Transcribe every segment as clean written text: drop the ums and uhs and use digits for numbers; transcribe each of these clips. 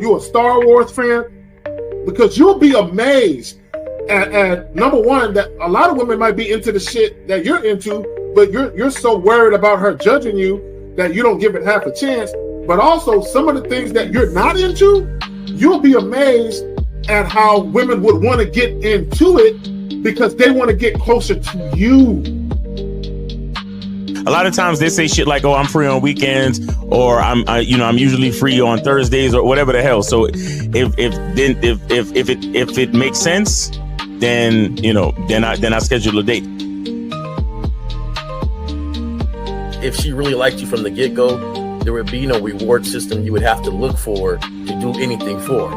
You a Star Wars fan? Because you'll be amazed at number one, that a lot of women might be into the shit that you're into, but you're so worried about her judging you that you don't give it half a chance. But also some of the things that you're not into, you'll be amazed at how women would want to get into it because they want to get closer to you. A lot of times they say shit like, "Oh, I'm free on weekends," or I'm usually free on Thursdays," or whatever the hell. So if it makes sense, then I schedule a date. If she really liked you from the get-go, there would be no reward system you would have to look for to do anything for,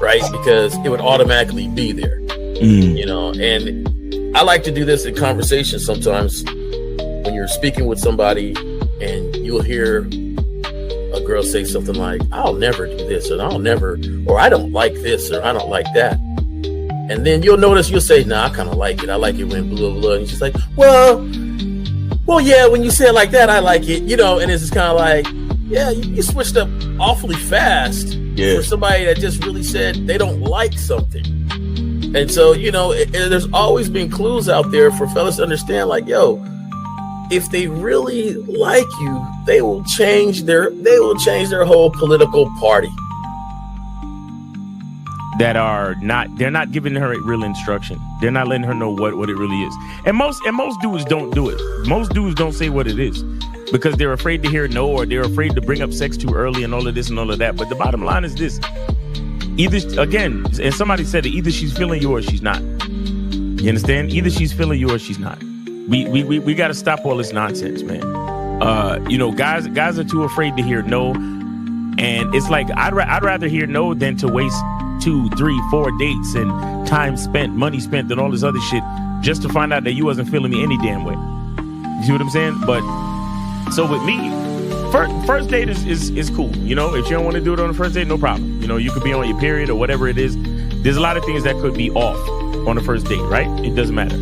right? Because it would automatically be there, And I like to do this in conversations sometimes. When you're speaking with somebody and you'll hear a girl say something like, "I'll never do this," or "I don't like this," or "I don't like that." And then you'll notice, you'll say, "Nah, I kind of like it. I like it when blah, blah, blah." And she's like, well, yeah, when you say it like that, I like it, And it's just kind of like, yeah, you switched up awfully fast for somebody that just really said they don't like something. And so, there's always been clues out there for fellas to understand, like, yo, if they really like you, they will change their whole political party. They're not giving her real instruction. They're not letting her know what it really is. And most dudes don't do it. Most dudes don't say what it is because they're afraid to hear no, or they're afraid to bring up sex too early and all of this and all of that. But the bottom line is this. Either, again, and somebody said it, either she's feeling you or she's not. You understand? Either she's feeling you or she's not. We got to stop all this nonsense, man. Guys are too afraid to hear no, and it's like I'd rather hear no than to waste 2, 3, 4 dates and time spent, money spent, and all this other shit just to find out that you wasn't feeling me any damn way. You see what I'm saying? But so with me, first date is cool. If you don't want to do it on the first date, no problem. You could be on your period or whatever it is. There's a lot of things that could be off on the first date, right? It doesn't matter.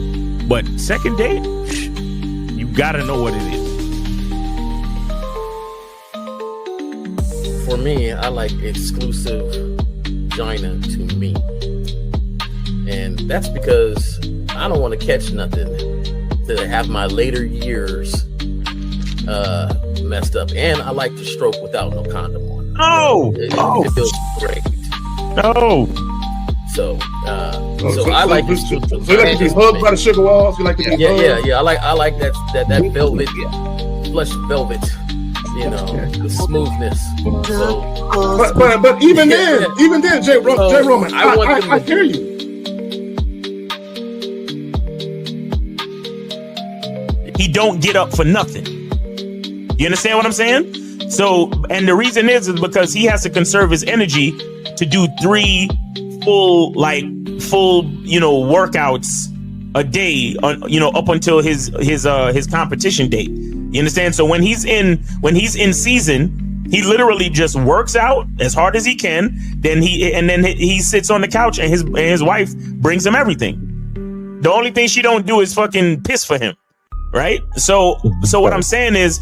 But second date, you gotta know what it is. For me, I like exclusive vagina to me. And that's because I don't want to catch nothing to have my later years messed up. And I like to stroke without no condom on. It feels great. No. So I like it. So you like to be hugged by the sugar walls? You like to be hugged? Yeah. I like that velvet, plush velvet. The smoothness. So, but even then, Jay Roman, I hear you. He don't get up for nothing. You understand what I'm saying? So, and the reason is because he has to conserve his energy to do 3 full workouts a day up until his competition date. You understand? So when he's in season, he literally just works out as hard as he can. Then he sits on the couch and his wife brings him everything. The only thing she don't do is fucking piss for him, right? So what I'm saying is,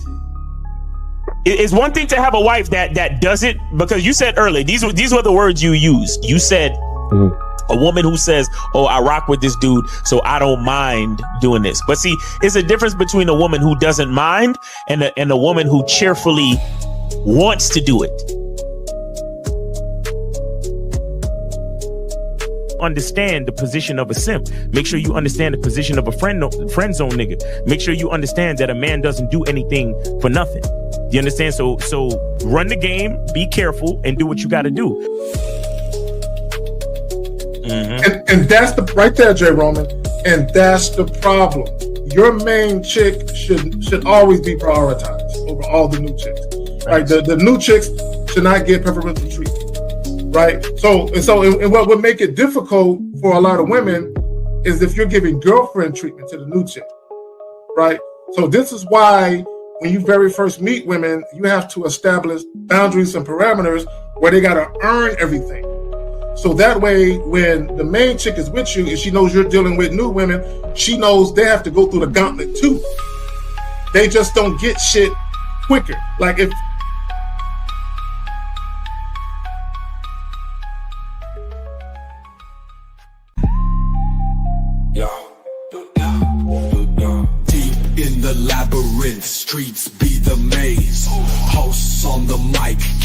it's one thing to have a wife that does it, because you said earlier, these were the words you used. You said a woman who says, "Oh, I rock with this dude, so I don't mind doing this." But see, it's a difference between a woman who doesn't mind and a woman who cheerfully wants to do it. Understand the position of a simp. Make sure you understand the position of a friend zone nigga. Make sure you understand that a man doesn't do anything for nothing. You understand? So run the game, be careful, and do what you got to do. Mm-hmm. And that's the right there, Jay Roman. And that's the problem. Your main chick should always be prioritized over all the new chicks. Right? The new chicks should not get preferential treatment. Right? So what would make it difficult for a lot of women is if you're giving girlfriend treatment to the new chick. Right? So this is why when you very first meet women, you have to establish boundaries and parameters where they got to earn everything. So that way, when the main chick is with you and she knows you're dealing with new women, she knows they have to go through the gauntlet too. They just don't get shit quicker. Like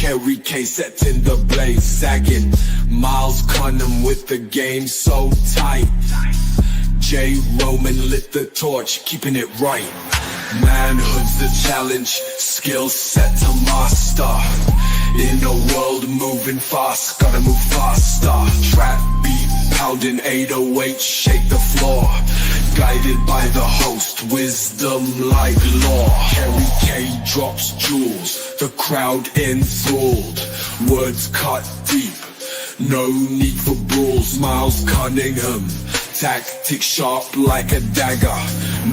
Kerry K set in the blaze, sagging. Miles Cunham with the game so tight. J. Roman lit the torch, keeping it right. Manhood's the challenge, skill set to master. In a world moving fast, gotta move faster. Trap beat, pounding 808, shake the floor. Guided by the host, wisdom like law. Kerry K drops jewels, the crowd enthralled. Words cut deep, no need for brawls. Miles Cunningham, tactic sharp like a dagger.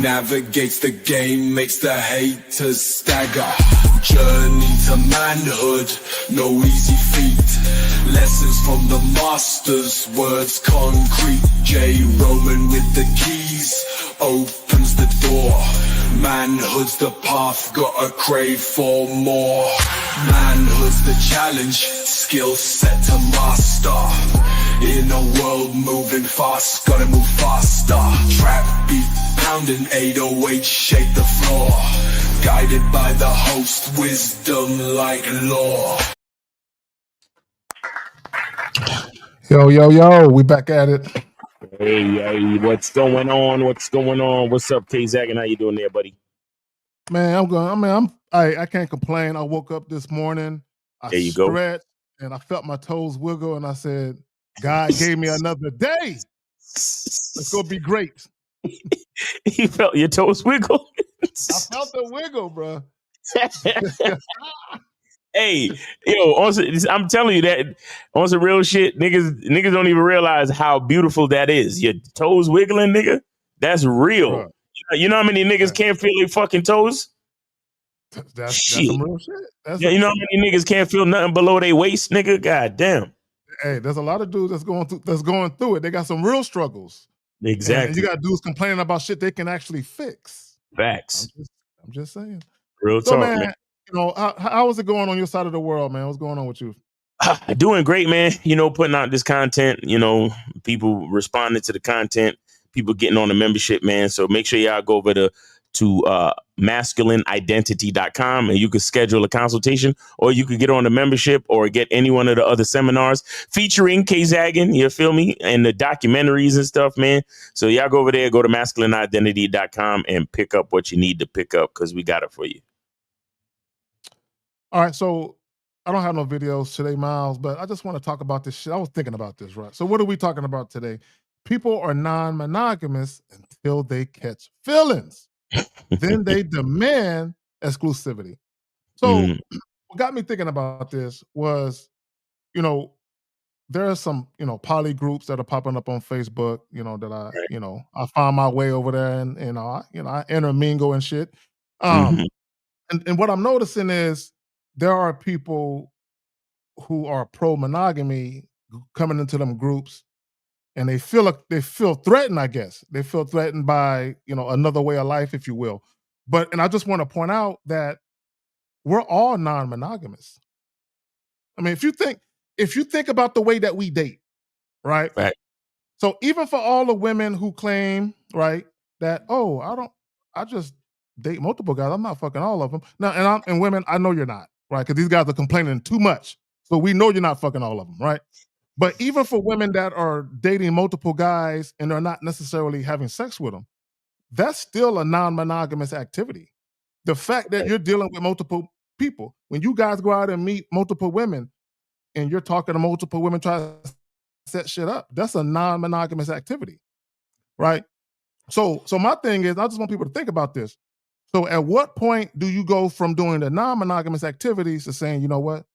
Navigates the game, makes the haters stagger. Journey to manhood, no easy feat. Lessons from the masters, words concrete. J. Roman with the keys, opens the door. Manhood's the path, gotta crave for more. Manhood's the challenge, skill set to master. In a world moving fast, gotta move faster. Trap beat, pounding 808, shake the floor. Guided by the host, wisdom like law. Yo, we back at it. Hey, what's going on? What's up, K-Zag? How you doing there, buddy? Man, I can't complain. I woke up this morning, There you stretched, and I felt my toes wiggle, and I said, God gave me another day. It's gonna be great. You felt your toes wiggle? I felt the wiggle, bro. Hey, I'm telling you that on some real shit, niggas don't even realize how beautiful that is. Your toes wiggling, nigga. That's real. Bro. You know how many niggas can't feel their fucking toes? That's some real shit. You know how many niggas can't feel nothing below their waist, nigga? God damn. Hey, there's a lot of dudes that's going through it. They got some real struggles. Exactly. And you got dudes complaining about shit they can actually fix. Facts. I'm just saying. Real so, talk, man. How is it going on your side of the world, man? What's going on with you? Doing great, man. Putting out this content, people responding to the content, people getting on the membership, man. So make sure y'all go over to masculineidentity.com and you can schedule a consultation, or you could get on the membership or get any one of the other seminars featuring K-Zaggin, you feel me, and the documentaries and stuff, man. So y'all go over there, go to masculineidentity.com and pick up what you need to pick up, because we got it for you. All right, so I don't have no videos today, Miles, but I just want to talk about this shit. I was thinking about this, right? So what are we talking about today? People are non-monogamous until they catch feelings. Then they demand exclusivity. So what got me thinking about this was, there are some, poly groups that are popping up on Facebook, that I find my way over there and, I intermingle and shit. And what I'm noticing is there are people who are pro-monogamy coming into them groups, and they feel threatened, I guess. They feel threatened by, another way of life, if you will. And I just want to point out that we're all non-monogamous. I mean, if you think about the way that we date, right? Right. So even for all the women who claim, right, that, I just date multiple guys, I'm not fucking all of them. Now, and women, I know you're not, right? Because these guys are complaining too much. So we know you're not fucking all of them, right? But even for women that are dating multiple guys and are not necessarily having sex with them, that's still a non-monogamous activity. The fact that you're dealing with multiple people, when you guys go out and meet multiple women and you're talking to multiple women trying to set shit up, that's a non-monogamous activity, right? So my thing is, I just want people to think about this. So at what point do you go from doing the non-monogamous activities to saying, you know what,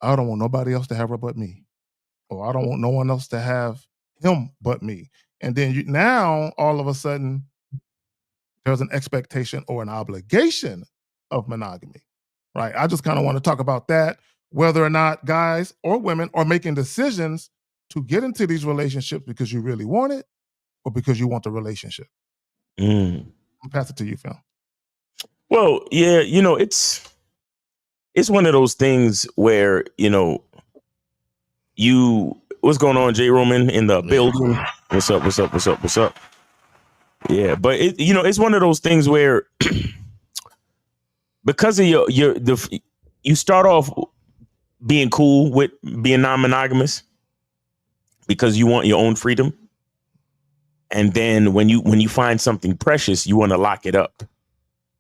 I don't want nobody else to have her but me, or I don't want no one else to have him but me? And then now all of a sudden there's an expectation or an obligation of monogamy, right? I just kind of want to talk about that, whether or not guys or women are making decisions to get into these relationships because you really want it or because you want the relationship. I'll pass it to you, Phil. Well, yeah, it's one of those things where, what's going on, J. Roman in the building? What's up? Yeah, but it's one of those things where because of you start off being cool with being non-monogamous because you want your own freedom. And then when you find something precious, you want to lock it up.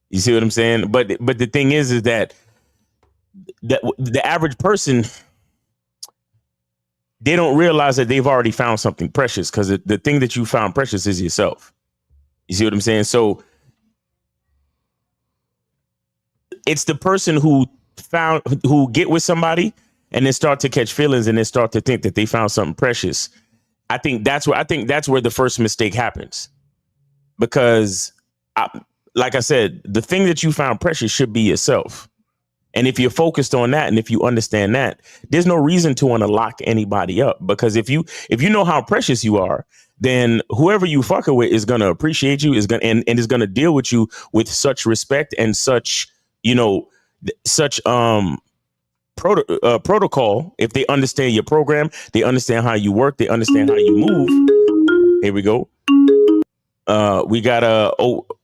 You see what I'm saying? But the thing is that the average person, they don't realize that they've already found something precious, because the thing that you found precious is yourself. You see what I'm saying? So it's the person who get with somebody and then start to catch feelings and then start to think that they found something precious. I think that's where the first mistake happens, because like I said, the thing that you found precious should be yourself. And if you're focused on that, and if you understand that, there's no reason to want to lock anybody up, because if you know how precious you are, then whoever you fucking with is going to appreciate you, is going and is going to deal with you with such respect and such, such protocol. If they understand your program, they understand how you work, they understand how you move. Here we go. We got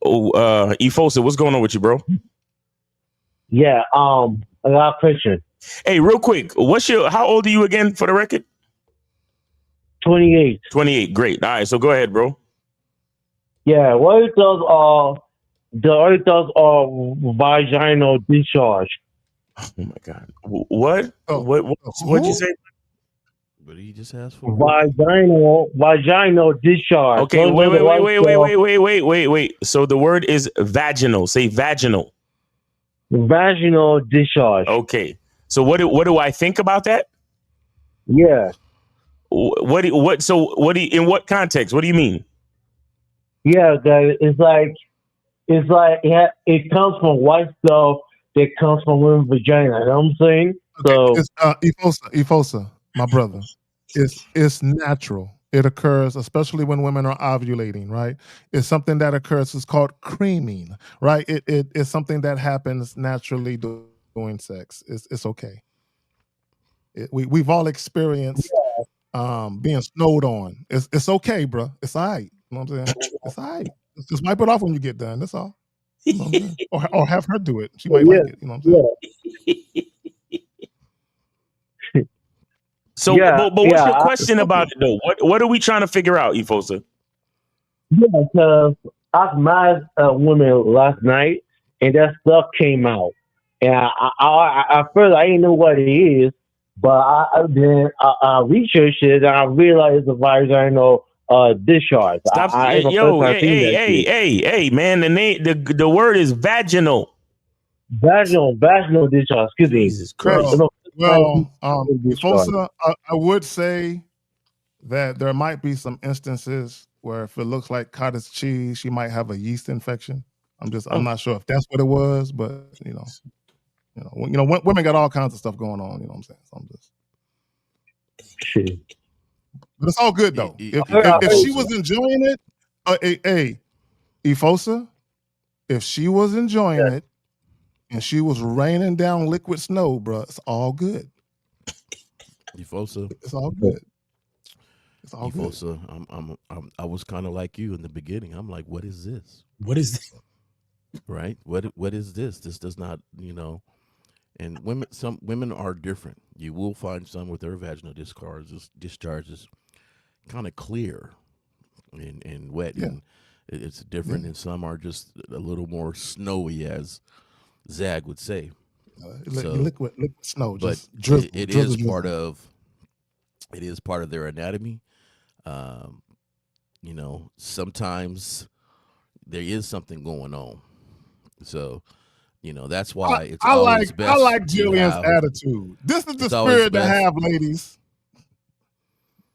Efosa. What's going on with you, bro? Yeah, I got a question. Hey, real quick, how old are you again, for the record? 28. 28, great. All right, so go ahead, bro. Yeah, what it does vaginal discharge. Oh my God. What? Oh, What'd you say? What did he just ask for? Vaginal discharge. Okay, wait. So the word is vaginal. Say vaginal. Vaginal discharge. Okay. So what do I think about that? Yeah. In what context? What do you mean? Yeah, guys, it's like it comes from white stuff that comes from women's vagina. You know what I'm saying? Okay. So Efosa, my brother, it's natural. It occurs, especially when women are ovulating, right? It's something that occurs. It's called creaming, right? It's something that happens naturally during sex. It's okay. We've all experienced being snowed on. It's okay, bro. It's all right. You know what I'm saying? It's all right. Just wipe it off when you get done. That's all. You know what I'm saying? Or have her do it. She might like it. You know what I'm saying? So, but what's your question about it, though? What are we trying to figure out, Efosa? Yeah, because I met a woman last night, and that stuff came out, and I first I didn't know what it is, but I researched it and I realized the vaginal discharge. Stop! Hey, man! The word is vaginal. Vaginal discharge. Excuse me. Jesus Christ. Well, Efosa, I would say that there might be some instances where if it looks like cottage cheese, she might have a yeast infection. I'm not sure if that's what it was, but women got all kinds of stuff going on. You know what I'm saying? So I'm just, but it's all good though. If she was enjoying it, Efosa, if she was enjoying it, and she was raining down liquid snow, bro, it's all good. Efosa, it's all good. It's all Efosa, good. I was kind of like you in the beginning. I'm like, what is this? What is this? Right? What is this? This does not, And some women are different. You will find some with their vaginal discharges kind of clear and wet, and it's different. And some are just a little more snowy, as Zag would say. Liquid snow, but just drizzle, it drizzle, is drizzle. It is part of their anatomy. Sometimes there is something going on. So, that's why it's always best. I like Jillian's attitude. This is the spirit to have, ladies.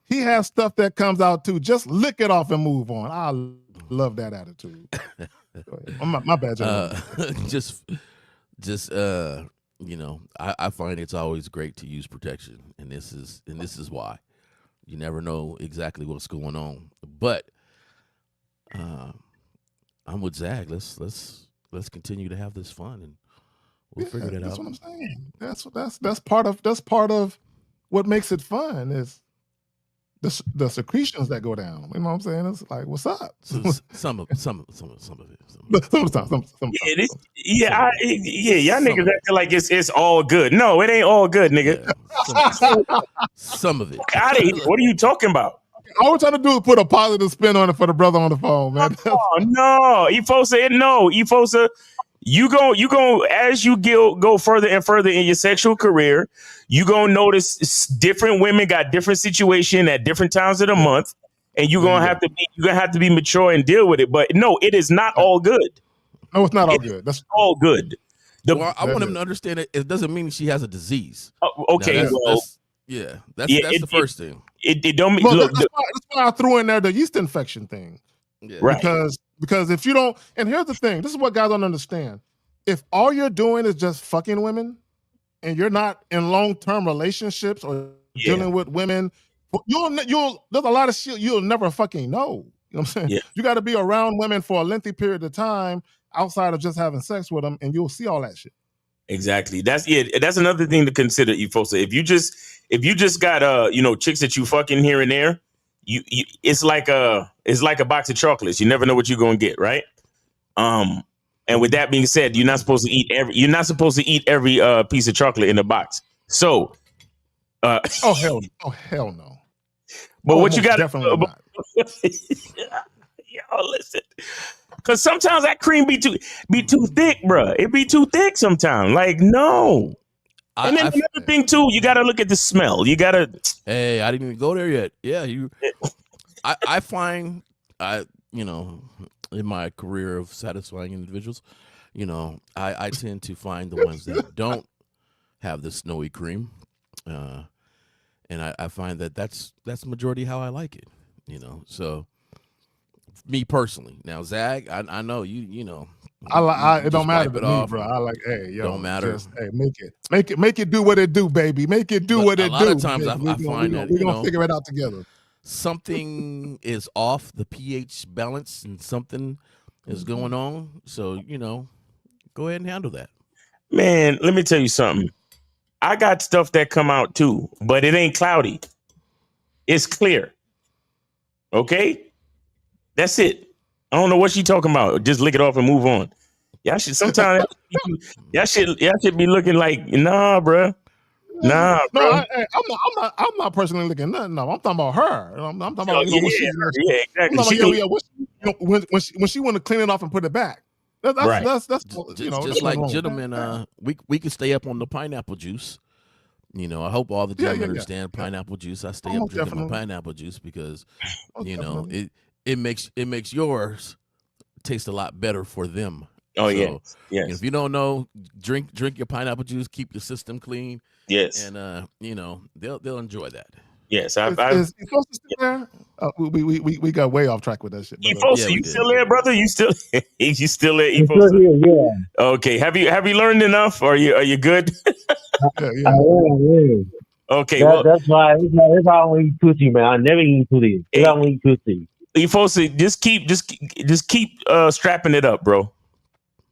He has stuff that comes out too. Just lick it off and move on. I love that attitude. My bad, I find it's always great to use protection, and this is why. You never know exactly what's going on, but I'm with Zag. Let's continue to have this fun, and we'll figure that out. That's what I'm saying. That's part of what makes it fun is the secretions that go down. You know what I'm saying? It's like, what's up? So some of it. Some of the time. Y'all niggas acting like it's all good. No, it ain't all good, nigga. Yeah, some of it. Out of here. What are you talking about? All we're trying to do is put a positive spin on it for the brother on the phone, man. Oh, no, Efosa, you go as you go further and further in your sexual career, you gonna notice different women got different situation at different times of the month, and you're gonna have to be mature and deal with it. But no, it is not all good. No, it's not all good. That's all good. Well, I want him to understand it. It doesn't mean she has a disease. Okay, that's the first thing. It don't. Well, look, that's why I threw in there the yeast infection thing. Yeah. Right. Because if you don't, and here's the thing, this is what guys don't understand. If all you're doing is just fucking women, and you're not in long-term relationships or dealing with women, you'll there's a lot of shit you'll never fucking know. You know what I'm saying? Yeah. You got to be around women for a lengthy period of time outside of just having sex with them, and you'll see all that shit. Exactly. That's another thing to consider, Efosa. If you just got chicks that you fucking here and there, it's like a box of chocolates. You never know what you're gonna get, right? And with that being said, you're not supposed to eat every piece of chocolate in the box. So, oh hell no. But what you got? Definitely not. Yo, listen. Because sometimes that cream be too thick, bro. It be too thick sometimes. Like, no. And then another thing too, you gotta look at the smell. You gotta. Hey, I didn't even go there yet. Yeah, I find in my career of satisfying individuals, I tend to find the ones that don't have the snowy cream, and I find that's the majority how I like it. So. Me personally, now Zag, I know you know. It don't matter to me, off, bro. I like, hey, yo, don't matter. Just, hey, make it do what it do, baby. Make it do what it do. A lot of times I find that we're gonna figure it out together. Something is off the pH balance, and something is going on. So go ahead and handle that. Man, let me tell you something. I got stuff that come out too, but it ain't cloudy. It's clear. Okay. That's it. I don't know what she talking about. Just lick it off and move on. Y'all should sometimes y'all should be looking like, nah, bro. Nah, bro. No, I'm not personally looking nothing. No, I'm talking about her. I'm talking about exactly. When she want to clean it off and put it back. That's just like gentlemen. We can stay up on the pineapple juice. I hope all the gentlemen understand pineapple juice. I stay up drinking my pineapple juice because it makes yours taste a lot better for them. Oh, so, yes. If you don't know, drink your pineapple juice, keep your system clean. Yes. And they'll enjoy that. Yes. Is Efosa still there? We got way off track with that shit. Efosa, you still there, brother? You still there, Efosa? Still here, yeah. Okay. Have you learned enough? Are you good? Yeah. I am. Okay. That's why I don't eat pussy, man. I never eat pussy. I don't eat pussy. Efosa, just keep strapping it up, bro.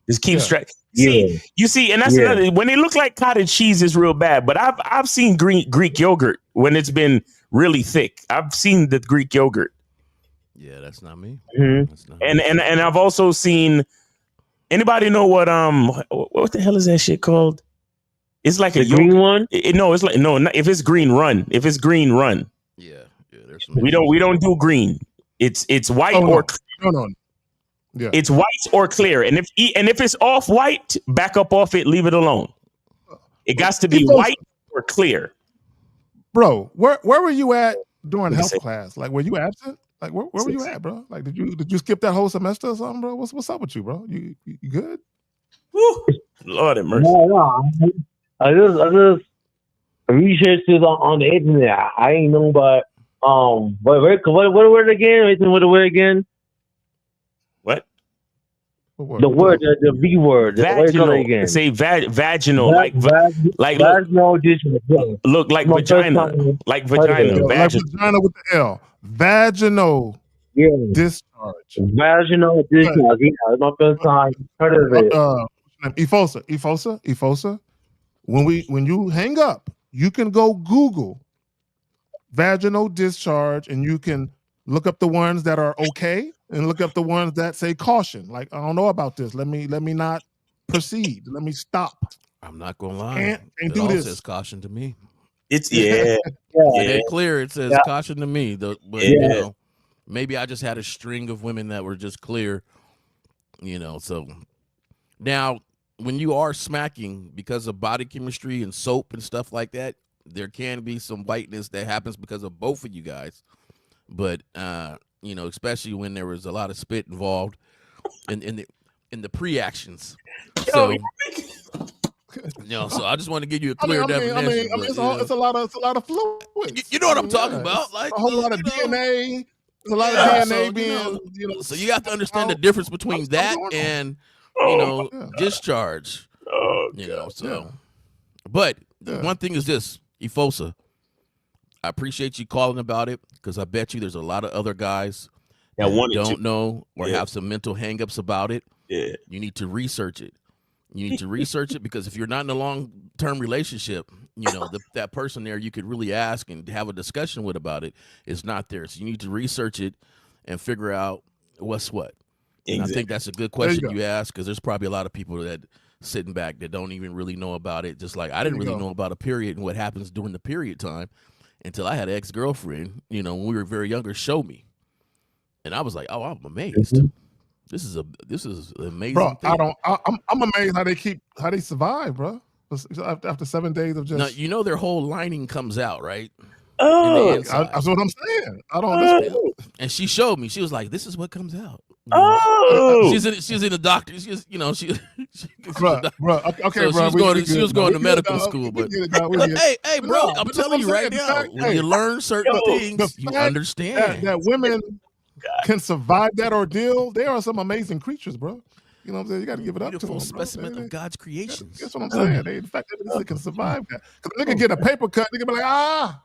Just keep strapping. You see, and that's another. When they look like cottage cheese, is real bad. But I've seen Greek yogurt when it's been really thick. I've seen the Greek yogurt. Yeah, that's not me. Mm-hmm. That's not and I've also seen. Anybody know what the hell is that shit called? It's like a green one. No, it's like if it's green, run. If it's green, run. Yeah. There's We don't do green. It's white or no. Yeah. It's white or clear, and if it's off white, back up off it, leave it alone. It got to be white or clear. Bro, where were you at during health class? Like, were you absent? Like, where were you at, bro? Like, did you skip that whole semester or something, bro? What's up with you, bro? You good? Woo. Lord have mercy. No. I just researched it on the internet. I ain't know about what word again? What word again? What? The word, the V word. Vaginal. Again. Say vaginal, like vaginal discharge. Look like vagina, like vagina, like vagina with the L. Vaginal discharge. Vaginal discharge. Yeah, it's my first time heard of it. Efosa. When you hang up, you can go Google vaginal discharge, and you can look up the ones that are okay and look up the ones that say caution. Like, I don't know about this. Let me not proceed. Let me stop. I'm not gonna lie. Can't It do all this. says caution to me. It's It ain't clear. It says caution to me. But you know, maybe I just had a string of women that were just clear. You know, so now when you are smacking because of body chemistry and soap and stuff like that, there can be some whiteness that happens because of both of you guys. But you know, especially when there was a lot of spit involved in the pre-actions. So so I just want to give you a clear definition. It's a lot of fluids. You know what I'm talking about? Like a whole lot of DNA. There's a lot of DNA so, being, So you have to understand the difference between that and discharge. But one thing is this, Efosa, I appreciate you calling about it, because I bet you there's a lot of other guys that don't know or have some mental hangups about it. Yeah. You need to research it. You need to research it, because if you're not in a long-term relationship, that person there you could really ask and have a discussion with about it is not there. So you need to research it and figure out what's what. And I think that's a good question you ask, because there's probably a lot of people that sitting back that don't even really know about it. Just like I didn't really know about a period and what happens during the period time until I had an ex-girlfriend, when we were very younger, show me. And I was like, oh, I'm amazed. This is an amazing bro, thing. I'm amazed how they survive, bro. After 7 days of just now, their whole lining comes out, right? Oh, that's what I'm saying. I don't understand. And she showed me. She was like, "This is what comes out." She's in the doctor. She's bro. Okay, so bro. She was going to medical school, but hey, bro, I'm telling you right now, when you learn certain things, you understand that women can survive that ordeal. They are some amazing creatures, bro. You know what I'm saying? You got to give it up to them. Beautiful specimen of God's creations. That's what I'm saying. The fact that they can survive that. Because they can get a paper cut. They can be like, oh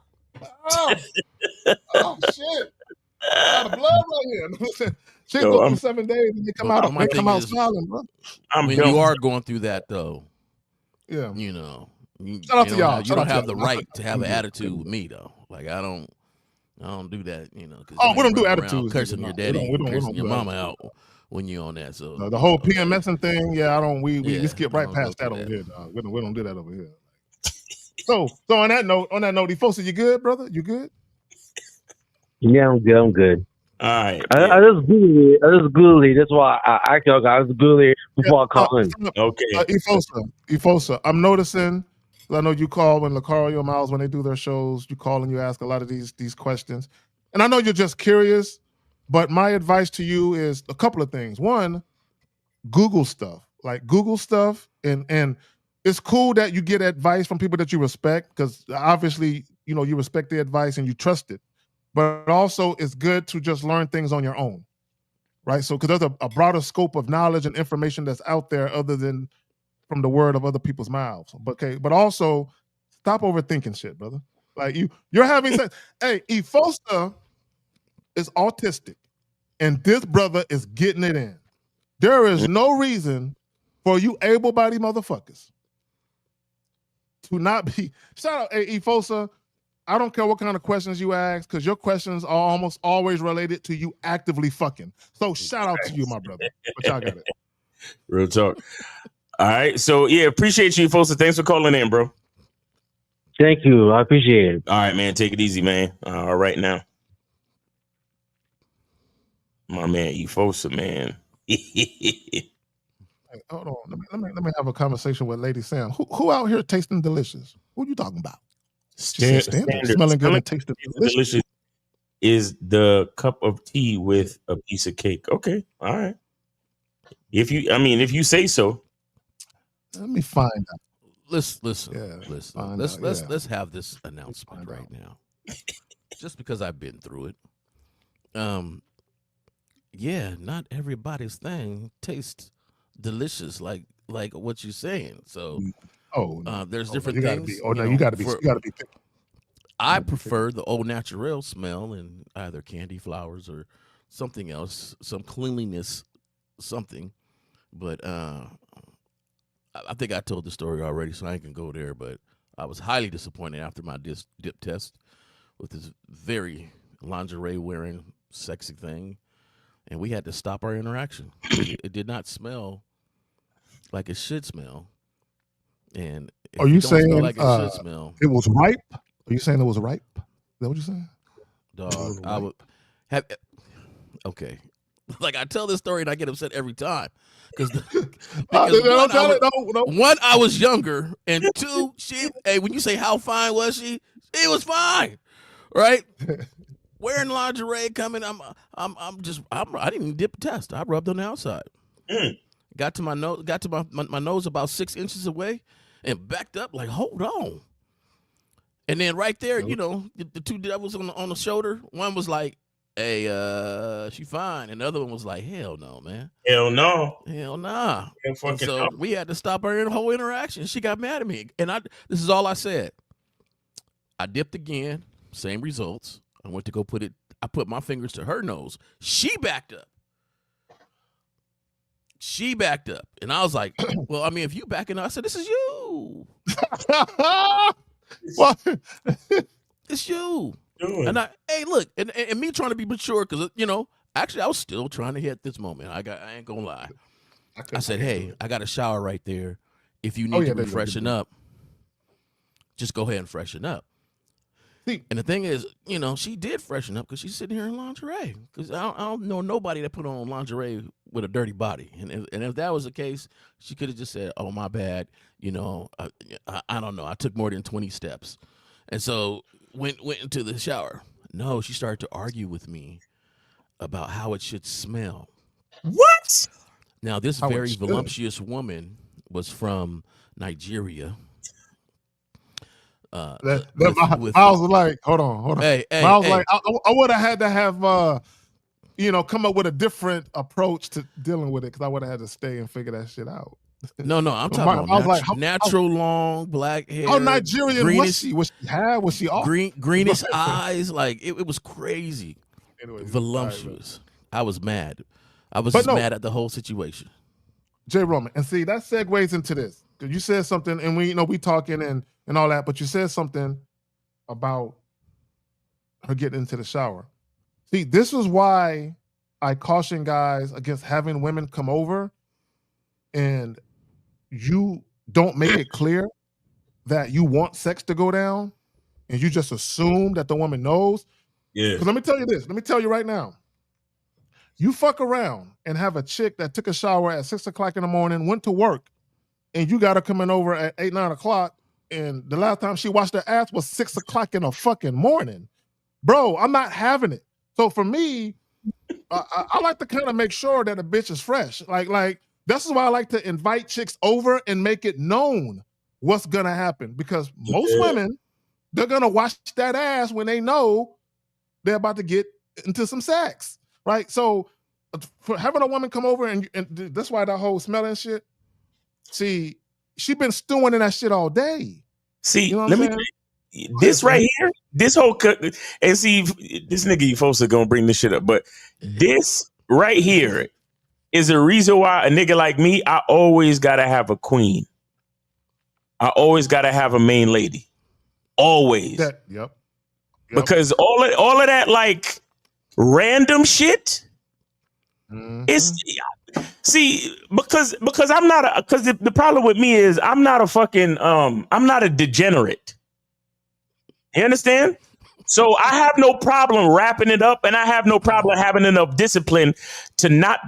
shit. A lot of blood right here. Shit go through 7 days and they come out smiling, bro. When you are going through that, though, yeah, shout out to y'all. You don't have the right to have an attitude with me, though. Like I don't do that, we don't do attitudes. Cursing your daddy, cursing your mama out when you're on that. So the whole PMSing thing, we skip right past that over here, dog. We don't do that over here. So on that note, Efosa, you good, brother? You good? Yeah, I'm good. All right. I just Googled it. That's why I was Googling it before I called in. Okay. Efosa, I'm noticing. I know you call when Lucario Miles, when they do their shows, you call and you ask a lot of these questions. And I know you're just curious, but my advice to you is a couple of things. One, Google stuff. Like Google stuff, and it's cool that you get advice from people that you respect, because obviously, you respect the advice and you trust it. But also it's good to just learn things on your own, right? So because there's a broader scope of knowledge and information that's out there other than from the word of other people's mouths. But also stop overthinking shit, brother. Like you're having sex. Hey, Efosa is autistic, and this brother is getting it in. There is no reason for you able-bodied motherfuckers to not be. Shout out, hey, Efosa. I don't care what kind of questions you ask, because your questions are almost always related to you actively fucking. So shout out to you, my brother. But y'all got it. Real talk. All right. So appreciate you, folks. Thanks for calling in, bro. Thank you. I appreciate it. All right, man. Take it easy, man. All right now. My man, Efosa, man. Hey, hold on. Let me have a conversation with Lady Sam. Who out here tasting delicious? Who you talking about? Standard. Smelling good and tasting delicious is the cup of tea with a piece of cake. Okay. All right. If you say so. Let me find out. Listen. Let's have this announcement right now. Just because I've been through it. Not everybody's thing tastes delicious like what you're saying. So there's different things. You got to be. I prefer the au naturel smell in either candy flowers or something else, some cleanliness, something. But I think I told the story already, so I ain't gonna go there. But I was highly disappointed after my dip test with this very lingerie wearing sexy thing, and we had to stop our interaction. It did not smell like it should smell. And if Are you it don't smell saying like it should smell, it was ripe? Are you saying it was ripe? Is that what you're saying? dog, I would have. Okay, like I tell this story and I get upset every time because one, I was younger, and two, when you say how fine was she was fine, right? Wearing lingerie, coming, I didn't even dip a test. I rubbed on the outside. Got to my nose, my nose about 6 inches away, and backed up like, hold on. And then right there, the two devils on the shoulder. One was like, "Hey, she fine," and the other one was like, "Hell no, man. Hell no. Hell nah." And so no. we had to stop our whole interaction. She got mad at me, and this is all I said. I dipped again, same results. I went to go I put my fingers to her nose. She backed up. And I was like, well, I mean, if you backing up, I said, this is you. What? It's you. And hey, look, and me trying to be mature, because, actually I was still trying to hit this moment. I ain't gonna lie. I said, hey, I got a shower right there. If you need to freshen up, just go ahead and freshen up. And the thing is, she did freshen up because she's sitting here in lingerie. Because I don't know nobody that put on lingerie with a dirty body. And if that was the case, she could have just said, "Oh, my bad." I don't know. I took more than 20 steps, and so went into the shower. No, she started to argue with me about how it should smell. What? Now, this very voluptuous woman was from Nigeria. I was like, hold on. I was like, I would have had to have, come up with a different approach to dealing with it, because I would have had to stay and figure that shit out. No, I'm talking about natural long black hair. How Nigerian was she? Was she off? Greenish eyes, like it was crazy. Anyway, voluptuous. I was mad. I was mad at the whole situation. J. Roman, and see, that segues into this. Because you said something, and we talking and all that, but you said something about her getting into the shower. See, this is why I caution guys against having women come over and you don't make it clear that you want sex to go down, and you just assume that the woman knows. Yeah. Because let me tell you this. Let me tell you right now. You fuck around and have a chick that took a shower at 6 o'clock in the morning, went to work, and you got her coming over at 8, 9 o'clock, and the last time she washed her ass was 6 o'clock in the fucking morning. Bro, I'm not having it. So for me, I like to kind of make sure that a bitch is fresh. Like this is why I like to invite chicks over and make it known what's gonna happen, because most women, they're gonna wash that ass when they know they're about to get into some sex, right? So for having a woman come over and that's why that whole smelling shit. See, she been stewing in that shit all day. See, let me tell you, this right here, this whole and see, this nigga, you folks are gonna bring this shit up, but this right here is a reason why a nigga like me, I always gotta have a queen. I always gotta have a main lady. Always. Yep. Because all of that like random shit. It's because I'm not because the problem with me is I'm not a fucking I'm not a degenerate. You understand? So I have no problem wrapping it up, and I have no problem having enough discipline to not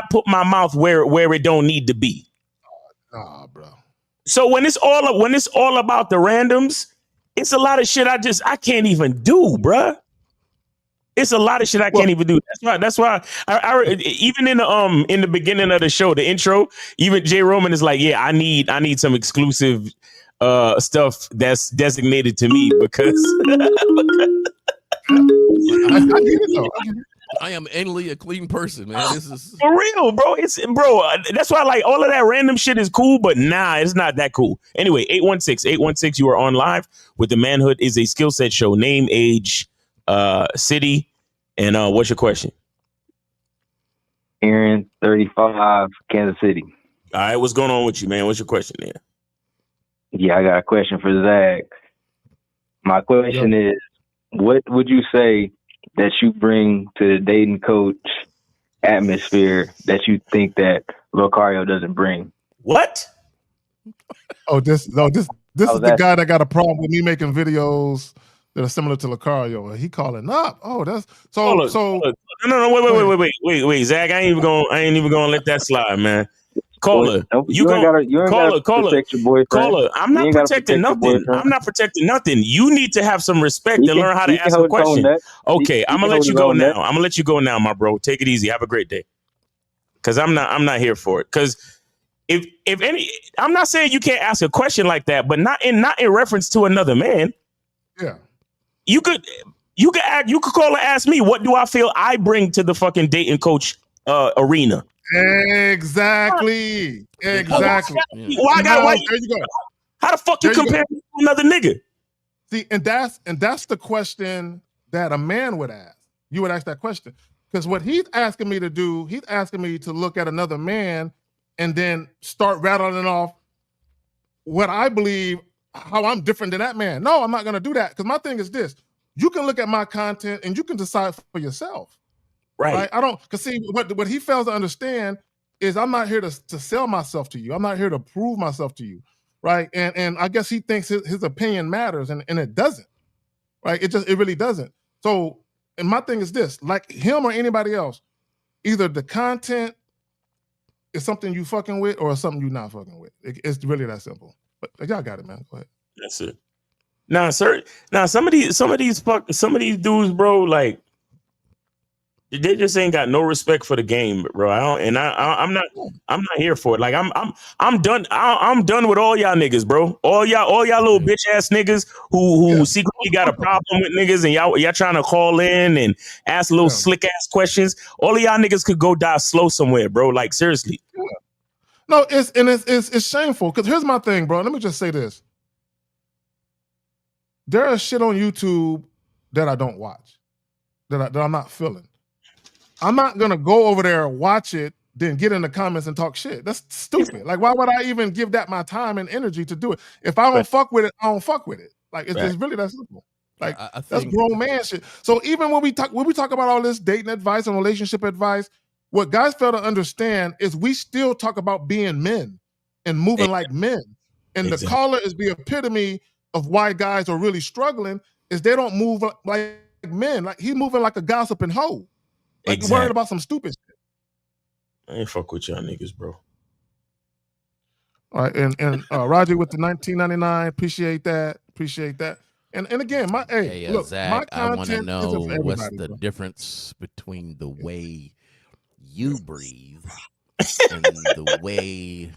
put my mouth where it don't need to be. Nah, bro. So when it's all about the randoms, it's a lot of shit I can't even do, bruh. It's a lot of shit I can't even do. That's why I even in the beginning of the show, the intro, even J. Roman is like, yeah, I need some exclusive stuff that's designated to me because I get it though. I am anally a clean person, man. This is for real, bro. That's why like all of that random shit is cool, but nah, it's not that cool. Anyway, 816, you are on live with the Manhood is a Skill Set show. Name, age, city, and what's your question? Aaron, 35, Kansas City. All right, what's going on with you, man? What's your question there? Yeah, I got a question for Zach. My question is, what would you say that you bring to the dating coach atmosphere that you think that Locario doesn't bring? What? This Oh, is the that's guy that got a problem with me making videos that are similar to Lucario. He calling up. Oh, that's so. Hold So up. No, wait, Zach. I ain't even gonna let that slide, man. Caller, you ain't gotta caller. protect your boyfriend. I'm You not ain't gotta protecting protect your nothing. boyfriend. I'm not protecting nothing. You need to have some respect He and learn how he to ask a hold his own question. neck. Okay, He I'm gonna can let you hold his go own now. neck. I'm gonna let you go now, my bro. Take it easy. Have a great day. Cause I'm not here for it. Cause if any, I'm not saying you can't ask a question like that, but not in reference to another man. yeah. You could call and ask me, what do I feel I bring to the fucking dating coach arena? Exactly. Why I Now, got there you go. how the fuck you compare me to another nigga? See, and that's the question that a man would ask. You would ask that question. Because what he's asking me to do, he's asking me to look at another man and then start rattling off what I believe, how I'm different than that man. No, I'm not going to do that. Because my thing is this. You can look at my content and you can decide for yourself. Right? I don't, because see, what he fails to understand is I'm not here to sell myself to you. I'm not here to prove myself to you. Right? And I guess he thinks his opinion matters, and it doesn't. Right? It really doesn't. So, and my thing is this, like him or anybody else, either the content is something you fucking with or something you not fucking with. It's really that simple. But y'all got it, man. Go ahead. That's it. Nah, sir. Nah, some of these dudes, bro, like they just ain't got no respect for the game, bro. I'm not here for it. Like I'm done. I'm done with all y'all niggas, bro. All y'all little bitch ass niggas who secretly got a problem with niggas, and y'all trying to call in and ask little slick ass questions. All of y'all niggas could go die slow somewhere, bro. Like seriously. Yeah. No, it's shameful. Because here's my thing, bro. Let me just say this. There is shit on YouTube that I don't watch, that I'm not feeling. I'm not gonna go over there and watch it, then get in the comments and talk shit. That's stupid. Like, why would I even give that my time and energy to do it? If I don't fuck with it, I don't fuck with it. Like, it's really that simple. Like, I think that's grown man shit. So even when we talk about all this dating advice and relationship advice, what guys fail to understand is we still talk about being men and moving like men. And the caller is the epitome of why guys are really struggling is they don't move like men. Like, he's moving like a gossiping hoe. Like, worried about some stupid shit. I ain't fuck with y'all niggas, bro. All right, and Roger with the 1999, appreciate that. And again, look, Zach, my I want to content know isn't for what's everybody, the bro. difference between the way you breathe and the way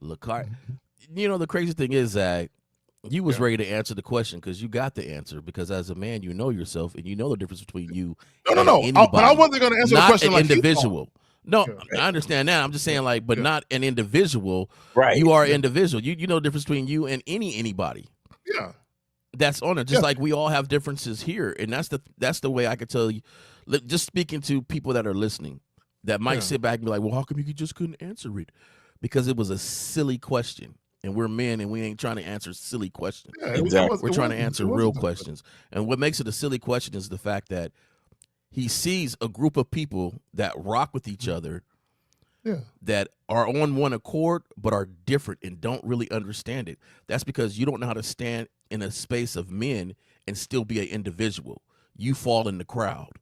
Lucario. You know, the crazy thing is, Zach, you was ready to answer the question because you got the answer. Because as a man, you know yourself and you know the difference between you. No. But I wasn't going to answer the question like individual. No, I understand that. I'm just saying, like, but not an individual. Right. You are an individual. You know the difference between you and anybody. Yeah. That's on it. Just like we all have differences here. And that's the way I could tell you, just speaking to people that are listening that might sit back and be like, well, how come you just couldn't answer it? Because it was a silly question. And we're men and we ain't trying to answer silly questions. Yeah, we're trying to answer real questions. And what makes it a silly question is the fact that he sees a group of people that rock with each other that are on one accord but are different and don't really understand it. That's because you don't know how to stand in a space of men and still be an individual. You fall in the crowd.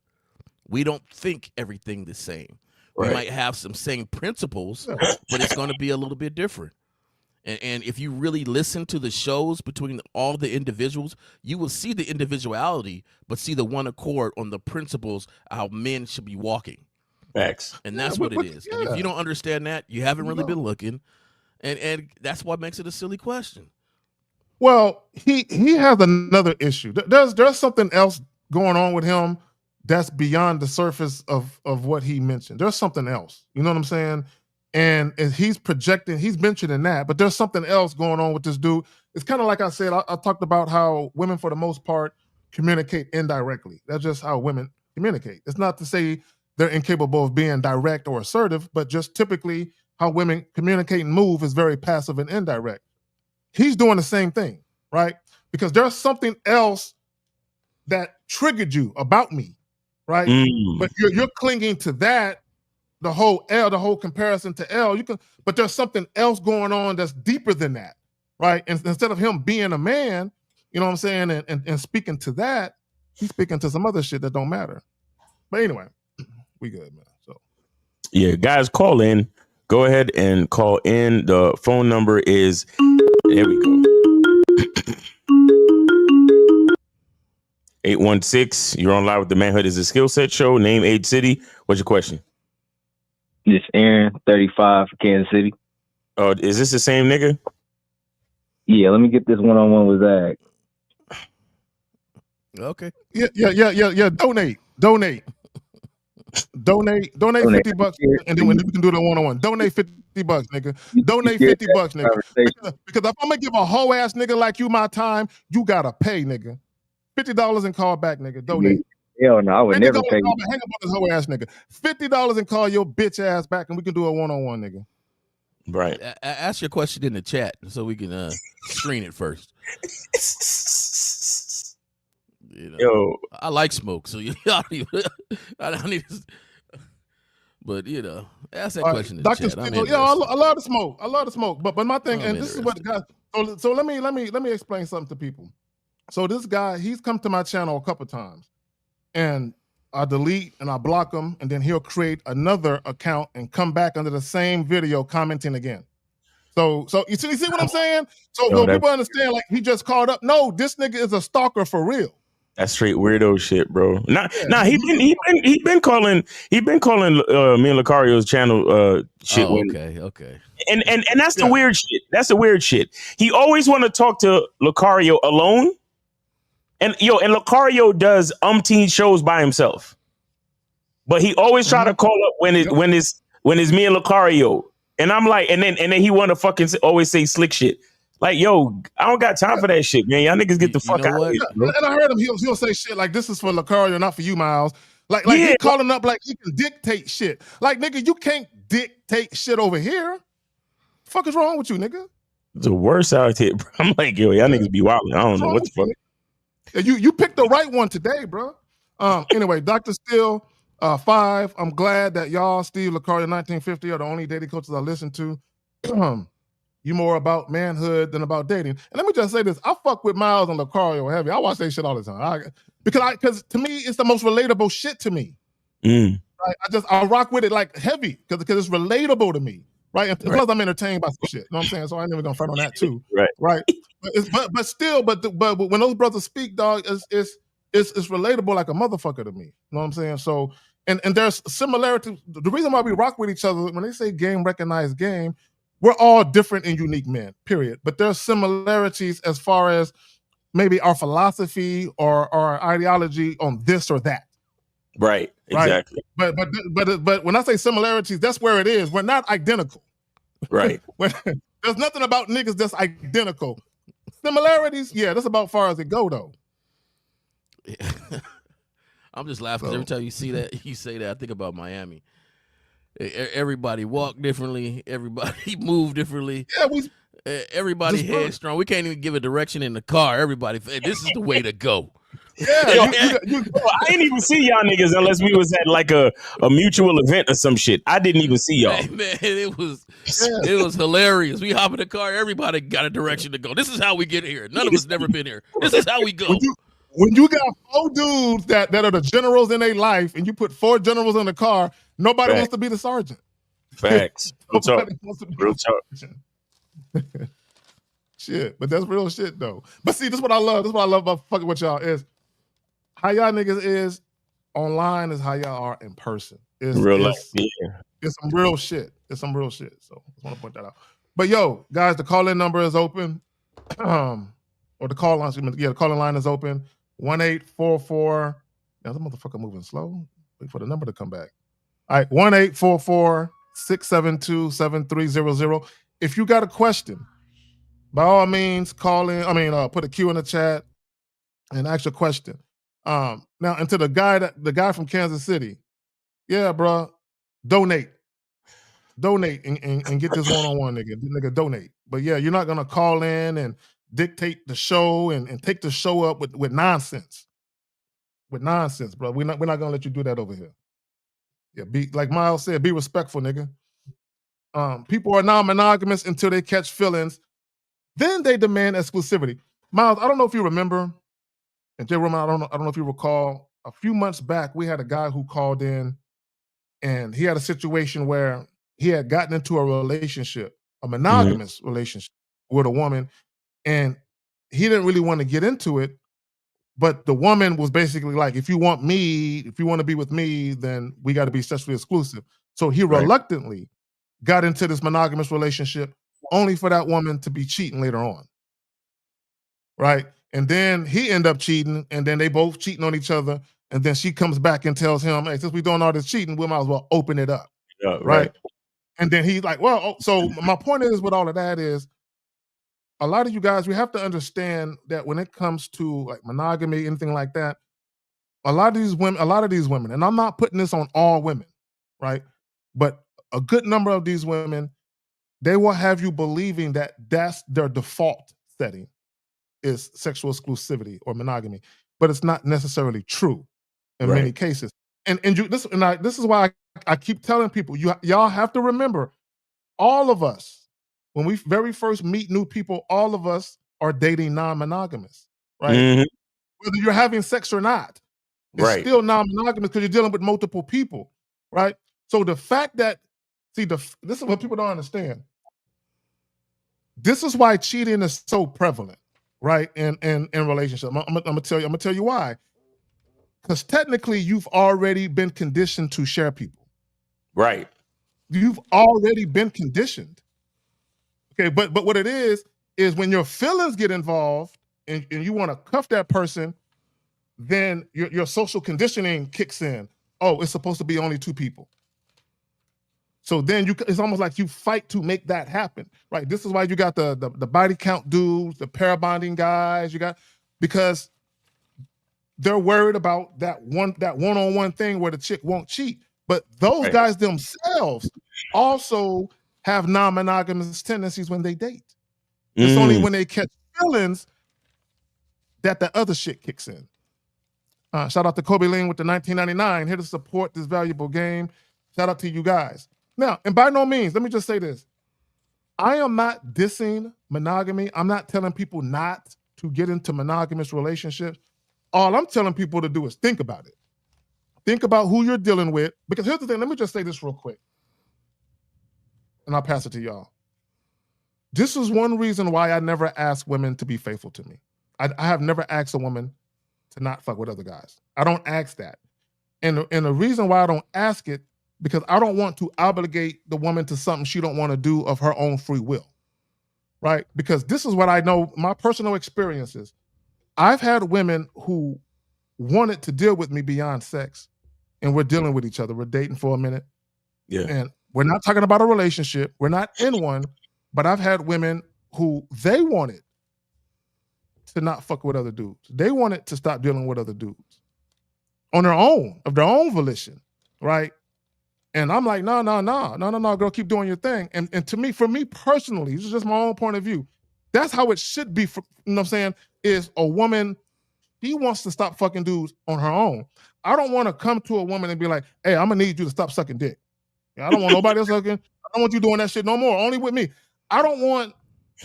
We don't think everything the same. We might have some same principles, but it's going to be a little bit different. And if you really listen to the shows between all the individuals, you will see the individuality, but see the one accord on the principles how men should be walking. Facts. And that's what it is. And if you don't understand that, you haven't really been looking. And that's what makes it a silly question. Well, he has another issue. There's something else going on with him that's beyond the surface of what he mentioned. There's something else. You know what I'm saying? And he's projecting, he's mentioning that, but there's something else going on with this dude. It's kind of like I said, I talked about how women, for the most part, communicate indirectly. That's just how women communicate. It's not to say they're incapable of being direct or assertive, but just typically how women communicate and move is very passive and indirect. He's doing the same thing, right? Because there's something else that triggered you about me, right? But you're clinging to that, the whole comparison to L. But there's something else going on that's deeper than that, right? And instead of him being a man, you know what I'm saying, and speaking to that, he's speaking to some other shit that don't matter. But anyway, we good, man. So yeah, guys, call in. Go ahead and call in. The phone number is, there we go, 816. You're on live with the Manhood is a Skill Set show. Name, age, city. What's your question? This Aaron, 35 for Kansas City. Oh, is this the same nigga? Yeah, let me get this one-on-one with Zach. Okay. Yeah. Donate 50 bucks, and then when you can do the one-on-one, donate 50 bucks, nigga. Donate 50 bucks, nigga. Because if I'm gonna give a whole ass nigga like you my time, you gotta pay, nigga. $50 and call back, nigga. Donate. Hell no, I would never pay. Hang up on this whole ass nigga. $50 and call your bitch ass back, and we can do a one-on-one, nigga. Right. Ask your question in the chat so we can screen it first. You know, Yo, I like smoke, so I don't need to, but you know, ask that question in the chat. I love the smoke. I love the smoke. But my thing, and this is what the guy. So let me explain something to people. So this guy, he's come to my channel a couple times, and I delete and I block him, and then he'll create another account and come back under the same video commenting again. So you see what I'm saying? So people understand, like, he just called up. No, this nigga is a stalker for real. That's straight weirdo shit, bro. He been calling me and Lucario's channel shit. Oh, okay. And that's the weird shit. That's the weird shit. He always want to talk to Lucario alone. And Lucario does umpteen shows by himself. But he always try to call up when it's me and Lucario. And I'm like, and then he want to fucking always say slick shit. Like, yo, I don't got time for that shit, man. Y'all niggas get the fuck out of here. Bro. And I heard him, he'll say shit like, this is for Lucario, not for you, Miles. Like he calling up like he can dictate shit. Like, nigga, you can't dictate shit over here. The fuck is wrong with you, nigga? The worst out here, bro. I'm like, yo, y'all niggas be wilding. I don't know what the fuck. You picked the right one today, bro. Anyway, Dr. Steele, 5. I'm glad that y'all, Steve, Lucario, 1950 are the only dating coaches I listen to. You more about manhood than about dating. And let me just say this. I fuck with Miles and Lucario heavy. I watch that shit all the time. Because to me, it's the most relatable shit to me. Right? I rock with it like heavy because it's relatable to me. Right. And plus I'm entertained by some shit. You know what I'm saying? So I ain't never gonna front on that too. Right. But still, but when those brothers speak, dog, it's relatable like a motherfucker to me. You know what I'm saying? So and there's similarities. The reason why we rock with each other, when they say game, recognize game, we're all different and unique men, period. But there's similarities as far as maybe our philosophy or our ideology on this or that. Right. Exactly. But when I say similarities, that's where it is. We're not identical. Right. There's nothing about niggas that's identical. Similarities, yeah, that's about far as it go though. I'm just laughing because every time you say that, I think about Miami. Everybody walk differently. Everybody move differently. Yeah, everybody headstrong. We can't even give a direction in the car. Everybody, this is the way to go. Yeah, I didn't even see y'all niggas unless we was at like a mutual event or some shit. I didn't even see y'all. Hey, man, it was hilarious. We hop in the car. Everybody got a direction to go. This is how we get here. None of us never been here. This is how we go. When you got 4 dudes that are the generals in their life, and you put 4 generals in the car, nobody wants to be the sergeant. Facts. Real talk. Shit, but that's real shit though. But see, this is what I love. This is what I love about fucking with y'all is how y'all niggas is online is how y'all are in person. It's real life. Yeah. It's some real shit. It's some real shit. So I just want to point that out. But yo, guys, the call-in number is open. Or the call line, the calling line is open. 1-844. Now the motherfucker moving slow. Wait for the number to come back. All right, 1-844-672-7300. If you got a question, by all means, call in. Put a Q in the chat and ask your question. Now, and to the guy from Kansas City, yeah, bro, donate and get this one-on-one, nigga, donate. But yeah, you're not gonna call in and dictate the show and take the show up with nonsense. with nonsense, bro. We're not gonna let you do that over here. Yeah, be like Miles said, be respectful, nigga. People are non-monogamous until they catch feelings. Then they demand exclusivity. Miles, I don't know if you remember, and Jay Roman, I don't know if you recall, a few months back, we had a guy who called in and he had a situation where he had gotten into a relationship, a monogamous relationship with a woman, and he didn't really want to get into it, but the woman was basically like, if you want to be with me, then we got to be sexually exclusive. So he reluctantly got into this monogamous relationship only for that woman to be cheating later on. Right? And then he ended up cheating, and then they both cheating on each other, and then she comes back and tells him, hey, since we're doing all this cheating, we might as well open it up. Right? And then he's like, well, so my point is with all of that is, a lot of you guys, we have to understand that when it comes to like monogamy, anything like that, a lot of these women, and I'm not putting this on all women, right? But a good number of these women, they will have you believing that that's their default setting is sexual exclusivity or monogamy, but it's not necessarily true in many cases. And this is why I keep telling people, y'all have to remember, all of us, when we very first meet new people, all of us are dating non-monogamous, right? Whether you're having sex or not, it's still non-monogamous because you're dealing with multiple people, right? So the fact that, this is what people don't understand. This is why cheating is so prevalent, right? In relationships. I'm gonna tell you why. Because technically, you've already been conditioned to share people. Right. You've already been conditioned. Okay, but what it is when your feelings get involved and you want to cuff that person, then your social conditioning kicks in. Oh, it's supposed to be only two people. So then it's almost like you fight to make that happen, right? This is why you got the body count dudes, the pair bonding guys, because they're worried about that one-on-one thing where the chick won't cheat. But those guys themselves also have non-monogamous tendencies when they date. It's only when they catch feelings that the other shit kicks in. Shout out to Kobe Lane with the 1999, here to support this valuable game. Shout out to you guys. Now, and by no means, let me just say this. I am not dissing monogamy. I'm not telling people not to get into monogamous relationships. All I'm telling people to do is think about it. Think about who you're dealing with. Because here's the thing, let me just say this real quick. And I'll pass it to y'all. This is one reason why I never ask women to be faithful to me. I have never asked a woman to not fuck with other guys. I don't ask that. And the reason why I don't ask it, because I don't want to obligate the woman to something she don't want to do of her own free will, right? Because this is what I know, my personal experiences. I've had women who wanted to deal with me beyond sex, and we're dealing with each other. We're dating for a minute. Yeah. And we're not talking about a relationship. We're not in one, but I've had women who they wanted to not fuck with other dudes. They wanted to stop dealing with other dudes on their own, of their own volition, right? And I'm like, no, girl, keep doing your thing. And for me personally, this is just my own point of view. That's how it should be, you know what I'm saying, is a woman, she wants to stop fucking dudes on her own. I don't want to come to a woman and be like, hey, I'm going to need you to stop sucking dick. I don't want nobody else sucking. I don't want you doing that shit no more, only with me. I don't want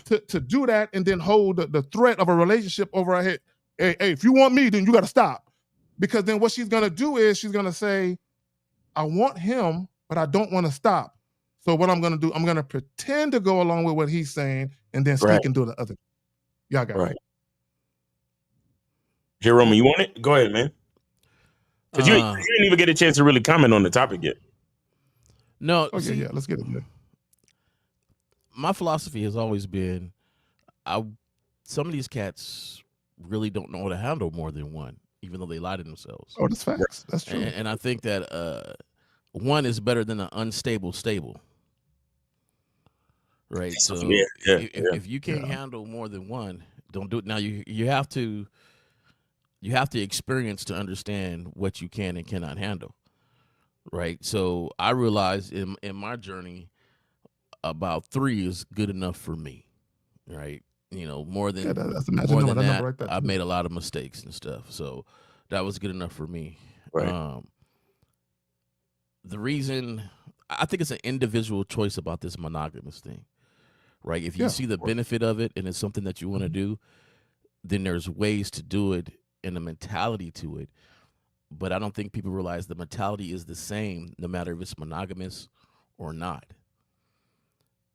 to do that and then hold the threat of a relationship over her head. Hey, if you want me, then you got to stop. Because then what she's going to do is she's going to say, I want him, but I don't want to stop. So what I'm going to do, I'm going to pretend to go along with what he's saying and then sneak and do the other. Y'all got it. Jerome, you want it? Go ahead, man. Because you didn't even get a chance to really comment on the topic yet. No. Okay, yeah, let's get it. My philosophy has always been, some of these cats really don't know how to handle more than one, even though they lie to themselves. Oh, that's facts. That's true. And I think that one is better than an unstable stable. Right. So if you can't handle more than one, don't do it. Now you have to experience to understand what you can and cannot handle. Right. So I realized in my journey, about 3 is good enough for me. Right. You know, more than that, I've made a lot of mistakes and stuff. So That was good enough for me. Right. The reason I think it's an individual choice about this monogamous thing, right? If you see the benefit of it and it's something that you want to do, then there's ways to do it and a mentality to it. But I don't think people realize the mentality is the same no matter if it's monogamous or not.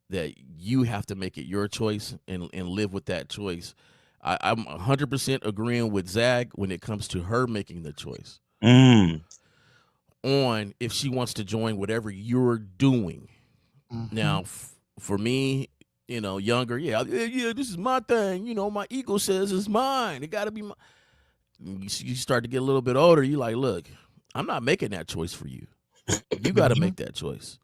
That you have to make it your choice and live with that choice. I'm 100% agreeing with Zag when it comes to her making the choice on if she wants to join whatever you're doing. Now, for me, younger, this is my thing. My ego says it's mine. It got to be mine. You start to get a little bit older. You like, look, I'm not making that choice for you. You got to make that choice.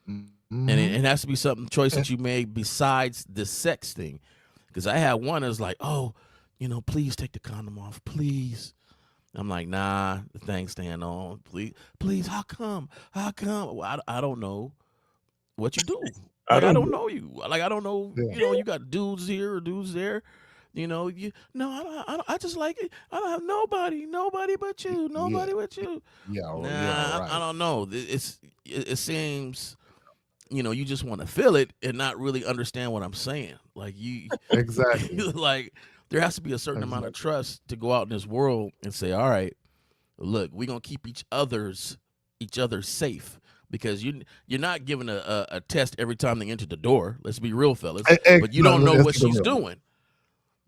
And it has to be something choice that you made besides the sex thing. Because I had one that's like, oh, please take the condom off, please. I'm like, nah, the thing's staying on. Please, how come? Well, I don't know what you do. Like, I don't know you. Like, I don't know, you got dudes here or dudes there. I just like it. I don't have nobody but you, but you. Right. I don't know. It seems, you just want to feel it and not really understand what I'm saying. Like exactly. Like there has to be a certain amount of trust to go out in this world and say, all right, look, we're gonna keep each other safe. Because you're not giving a test every time they enter the door. Let's be real, fellas. But you don't know what she's doing.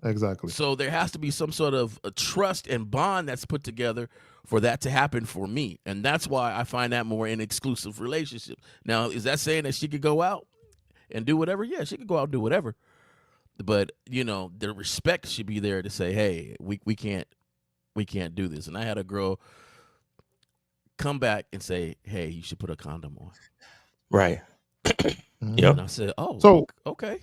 Exactly. So there has to be some sort of a trust and bond that's put together for that to happen for me. And that's why I find that more in exclusive relationships. Now, is that saying that she could go out and do whatever? Yeah, she could go out and do whatever. But, the respect should be there to say, hey, we can't do this. And I had a girl come back and say, hey, you should put a condom on. Right. Yep. And I said, oh, so okay.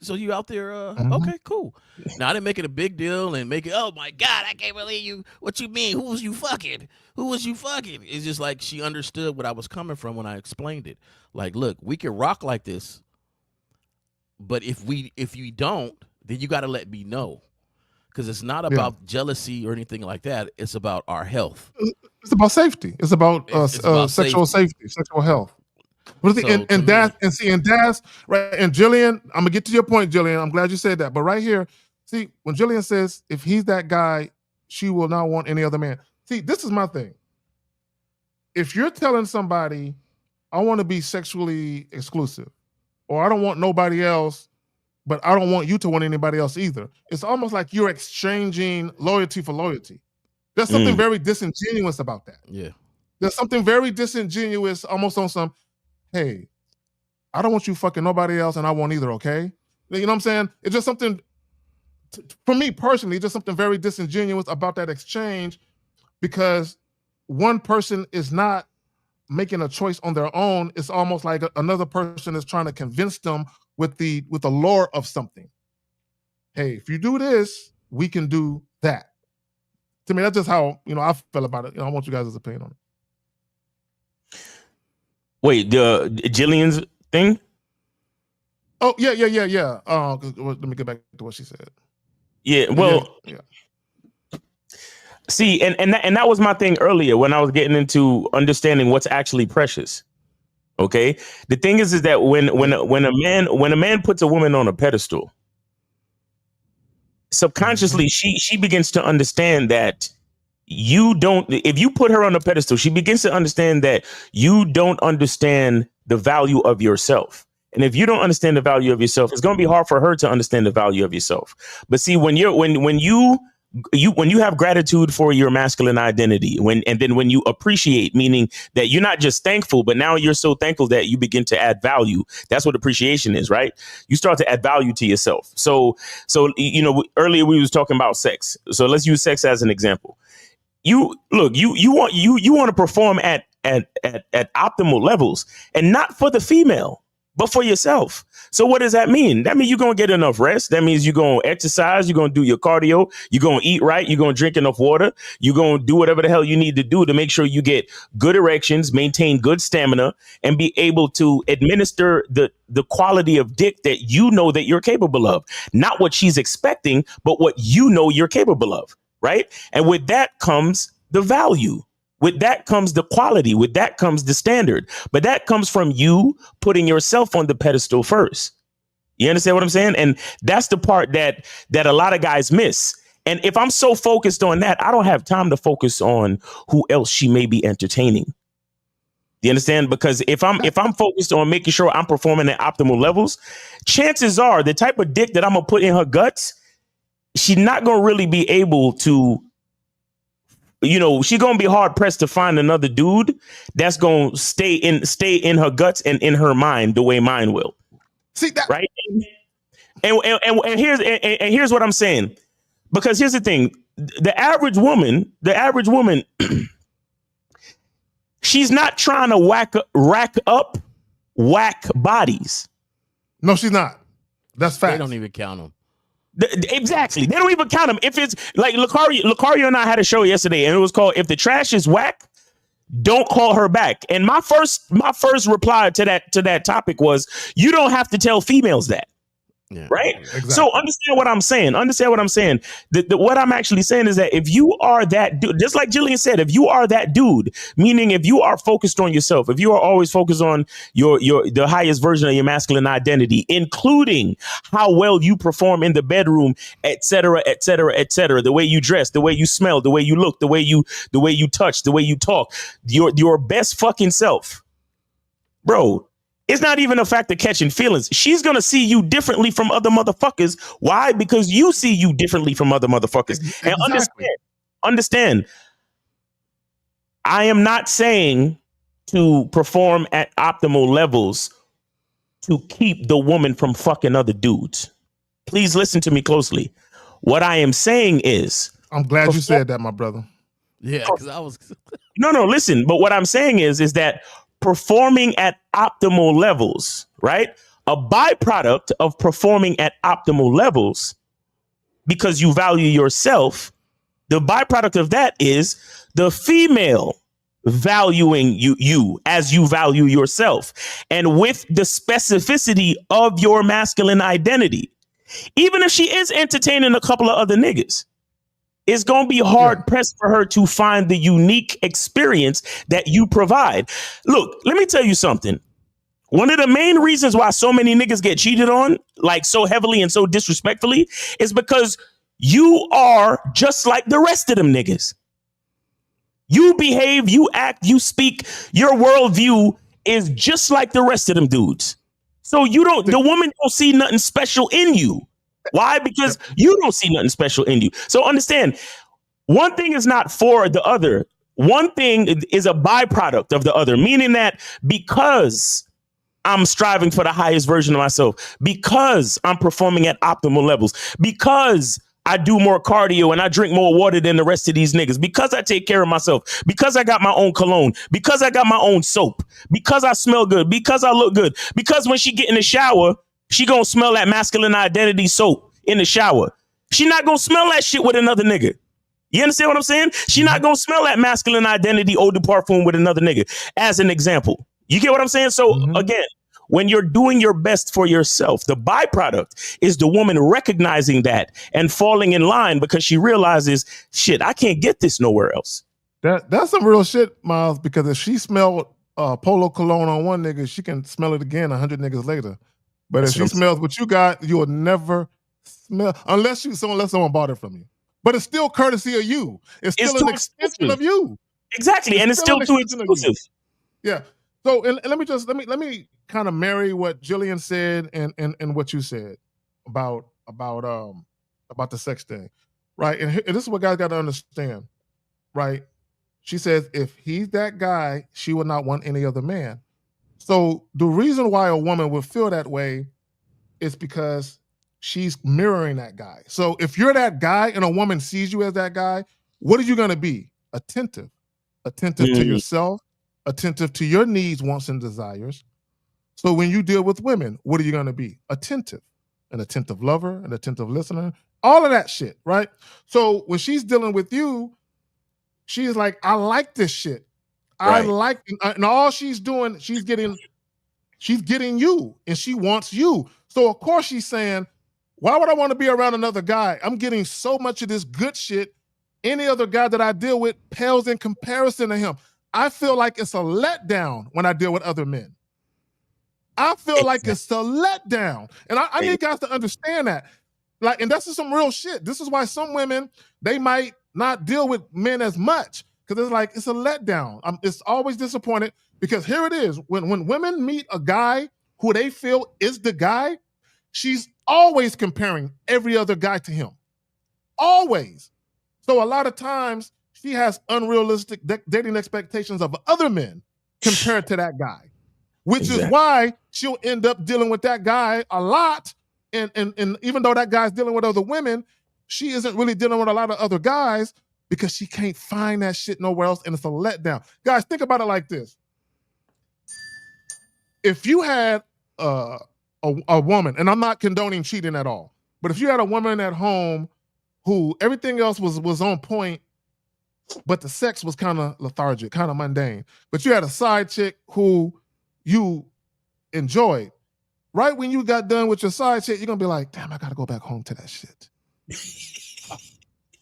So you out there, okay, cool. Now I didn't make it a big deal and make it, oh my God, I can't believe you. What you mean? Who was you fucking? It's just like she understood what I was coming from when I explained it. Like, look, we can rock like this, but if you don't, then you got to let me know. Because it's not about jealousy or anything like that. It's about our health. It's about safety. It's about sexual safety, sexual health. And that's right. And Jillian, I'm gonna get to your point, Jillian. I'm glad you said that. But right here, see, when Jillian says if he's that guy, she will not want any other man. See, this is my thing. If you're telling somebody, I want to be sexually exclusive, or I don't want nobody else, but I don't want you to want anybody else either. It's almost like you're exchanging loyalty for loyalty. There's something very disingenuous about that. Yeah. There's something very disingenuous, almost on some, hey, I don't want you fucking nobody else and I won't either, okay? You know what I'm saying? It's just something, for me personally, just something very disingenuous about that exchange, because one person is not making a choice on their own. It's almost like another person is trying to convince them with the lure of something. Hey, if you do this, we can do that. To me, that's just how, I feel about it. I want you guys' opinion on it. Wait, the Jillian's thing? Oh, yeah. Let me get back to what she said. Yeah, well, see, and that was my thing earlier when I was getting into understanding what's actually precious. Okay, the thing is that when a man puts a woman on a pedestal, subconsciously she begins to understand that if you put her on a pedestal, she begins to understand that you don't understand the value of yourself. And if you don't understand the value of yourself, it's going to be hard for her to understand the value of yourself. But see, when you have gratitude for your masculine identity, and then when you appreciate, meaning that you're not just thankful, but now you're so thankful that you begin to add value. That's what appreciation is, right? You start to add value to yourself. So earlier we was talking about sex. So let's use sex as an example. You want to perform at optimal levels, and not for the female, but for yourself. So what does that mean? That means you're going to get enough rest. That means you're going to exercise. You're going to do your cardio. You're going to eat right. You're going to drink enough water. You're going to do whatever the hell you need to do to make sure you get good erections, maintain good stamina, and be able to administer the quality of dick that you know that you're capable of. Not what she's expecting, but what you know you're capable of. right? And with that comes the value. With that comes the quality. With that comes the standard. But that comes from you putting yourself on the pedestal first. You understand what I'm saying? And that's the part that a lot of guys miss. And if I'm so focused on that, I don't have time to focus on who else she may be entertaining. You understand? Because if I'm focused on making sure I'm performing at optimal levels, chances are the type of dick that I'm gonna put in her guts, she's not gonna really be able to, she's gonna be hard pressed to find another dude that's gonna stay in her guts and in her mind the way mine will. See that, right? And here's what I'm saying. Because here's the thing: the average woman, she's not trying to rack up whack bodies. No, she's not. That's fact. They don't even count them. Exactly. They don't even count them. If it's like Lucario and I had a show yesterday, and it was called "If the Trash is Whack, Don't Call Her Back." And my first reply to that topic was, you don't have to tell females that. Yeah, right. Exactly. So understand what I'm saying. What I'm actually saying is that if you are that dude, just like Jillian said, if you are that dude, meaning if you are focused on yourself, if you are always focused on the highest version of your masculine identity, including how well you perform in the bedroom, et cetera, the way you dress, the way you smell, the way you look, the way you touch, the way you talk, your best fucking self, bro. It's not even a fact of catching feelings. She's going to see you differently from other motherfuckers. Why? Because you see you differently from other motherfuckers. Exactly. And understand, I am not saying to perform at optimal levels to keep the woman from fucking other dudes. Please listen to me closely. What I am saying is... I'm glad you said that, my brother. Yeah, because I was... No, listen. But what I'm saying is that performing at optimal levels, right? A byproduct of performing at optimal levels, because you value yourself, the byproduct of that is the female valuing you as you value yourself, and with the specificity of your masculine identity. Even if she is entertaining a couple of other niggas, it's going to be hard pressed for her to find the unique experience that you provide. Look, let me tell you something. One of the main reasons why so many niggas get cheated on, like so heavily and so disrespectfully, is because you are just like the rest of them niggas. You behave, you act, you speak, your worldview is just like the rest of them dudes. So the woman don't see nothing special in you. Why? Because you don't see nothing special in you. So understand, one thing is not for the other. One thing is a byproduct of the other, meaning that because I'm striving for the highest version of myself, because I'm performing at optimal levels, because I do more cardio and I drink more water than the rest of these niggas, because I take care of myself, because I got my own cologne, because I got my own soap, because I smell good, because I look good, because when she get in the shower, she gonna smell that masculine identity soap in the shower. She not gonna smell that shit with another nigga. You understand what I'm saying? She not gonna smell that masculine identity eau de parfum with another nigga, as an example. You get what I'm saying? So again, when you're doing your best for yourself, the byproduct is the woman recognizing that and falling in line because she realizes, shit, I can't get this nowhere else. That's some real shit, Miles, because if she smelled Polo cologne on one nigga, she can smell it again 100 niggas later. But if she smells what you got, you will never smell unless someone bought it from you. But it's still courtesy of you. It's still an extension of you. Exactly, and it's still too exclusive. Yeah. So and let me kind of marry what Jillian said and what you said about the sex thing, right? And this is what guys got to understand, right? She says if he's that guy, she would not want any other man. So the reason why a woman would feel that way is because she's mirroring that guy. So if you're that guy and a woman sees you as that guy, what are you going to be? Attentive to yourself, attentive to your needs, wants, and desires. So when you deal with women, what are you going to be? Attentive, an attentive lover, an attentive listener, all of that shit, right? So when she's dealing with you, she's like, I like this shit. Right. I like, and all she's doing, she's getting you, and she wants you. So of course she's saying, why would I want to be around another guy? I'm getting so much of this good shit any other guy that I deal with pales in comparison to him. I feel like it's a letdown when I deal with other men. I feel like it's a letdown. And I need guys to understand that. Like, and this is some real shit. This is why some women, they might not deal with men as much, because it's like, it's a letdown. It's always disappointed, because here it is. When women meet a guy who they feel is the guy, she's always comparing every other guy to him. Always. So a lot of times she has unrealistic dating expectations of other men compared to that guy, which is why she'll end up dealing with that guy a lot. And even though that guy's dealing with other women, she isn't really dealing with a lot of other guys because she can't find that shit nowhere else, and it's a letdown. Guys, think about it like this. If you had a woman, and I'm not condoning cheating at all, but if you had a woman at home who everything else was on point, but the sex was kind of lethargic, kind of mundane, but you had a side chick who you enjoyed, right when you got done with your side chick, you're going to be like, damn, I got to go back home to that shit. It's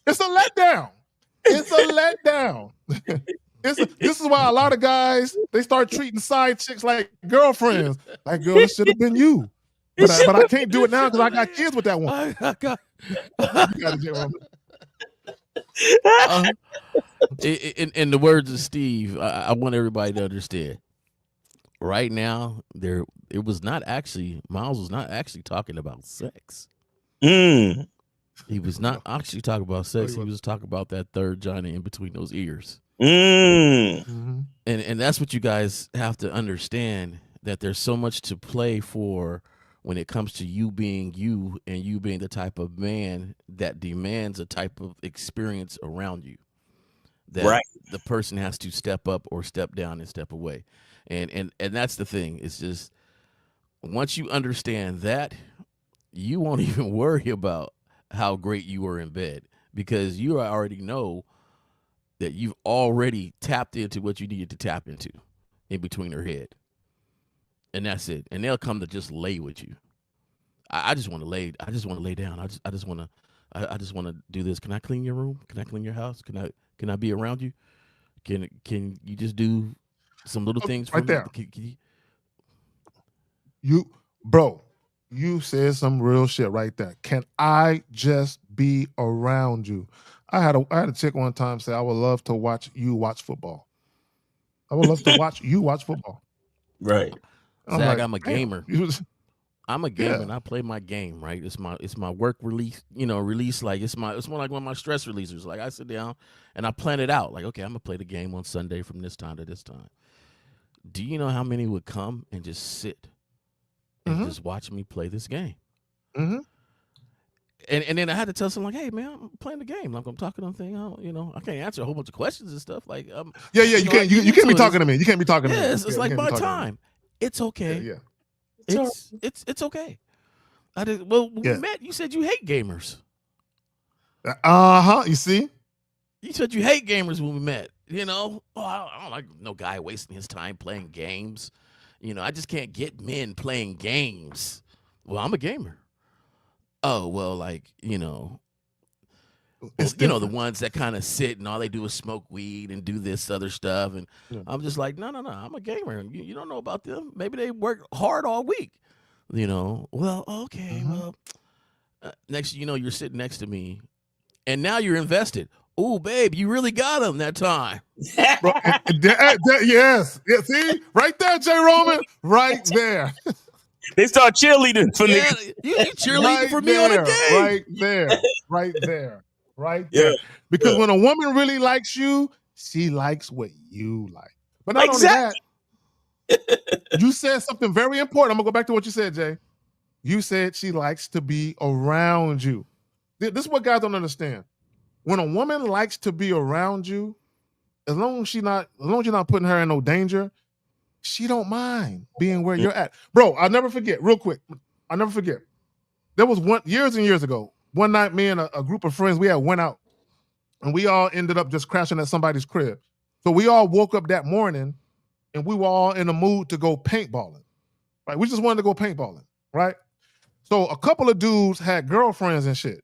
a letdown. It's a letdown. This is why a lot of guys, they start treating side chicks like girlfriends. Like, girl, it should have been you. But I can't do it now because I got kids with that one. In the words of Steve, I want everybody to understand. Right now, Miles was not actually talking about sex. He was not actually talking about sex. He was talking about that third vagina in between those ears. And that's what you guys have to understand, that there's so much to play for when it comes to you being you and you being the type of man that demands a type of experience around you. That the person has to step up or step down and step away. And that's the thing. It's just, once you understand that, you won't even worry about how great you were in bed, because you already know that you've already tapped into what you needed to tap into in between her head. And that's it. And they'll come to just lay with you. I just want to lay. I just want to lay down. I just want to do this. Can I clean your room? Can I clean your house? Can I be around you? Can you just do some little things for right me? there? You said some real shit right there. Can I just be around you? I had a chick one time say, I would love to watch you watch football. I would love to watch you watch football. Right. Zach, I'm a gamer. I'm a gamer and I play my game, right? It's my work release, like it's more like one of my stress releasers. Like, I sit down and I plan it out. Like, okay, I'm gonna play the game on Sunday from this time to this time. Do you know how many would come and just sit and just watch me play this game? And then I had to tell someone, like, hey man, I'm playing the game. Like, I'm talking on thing. I can't answer a whole bunch of questions and stuff. Like, you can't be talking to me. You can't be talking to me. It's like my time. It's okay. Yeah. It's okay. When we met, you said you hate gamers. You see? You said you hate gamers when we met. I don't like no guy wasting his time playing games. I just can't get men playing games. Well, I'm a gamer. Oh, well, the ones that kind of sit and all they do is smoke weed and do this other stuff. And I'm just like, no, I'm a gamer. You don't know about them. Maybe they work hard all week. Well, okay. Well, next, you're sitting next to me and now you're invested. Oh, babe, you really got him that time. Yes. Yeah, see? Right there, J. Roman. Right there. They start cheerleading for me. You cheerleading for me on a game. Right there. Because when a woman really likes you, she likes what you like. But not only that, you said something very important. I'm going to go back to what you said, Jay. You said she likes to be around you. This is what guys don't understand. When a woman likes to be around you, as long as you're not putting her in no danger, she don't mind being where you're at. Bro, I'll never forget, real quick. I'll never forget. There was years and years ago, one night, me and a group of friends, we had went out and we all ended up just crashing at somebody's crib. So we all woke up that morning and we were all in the mood to go paintballing, right? We just wanted to go paintballing, right? So a couple of dudes had girlfriends and shit.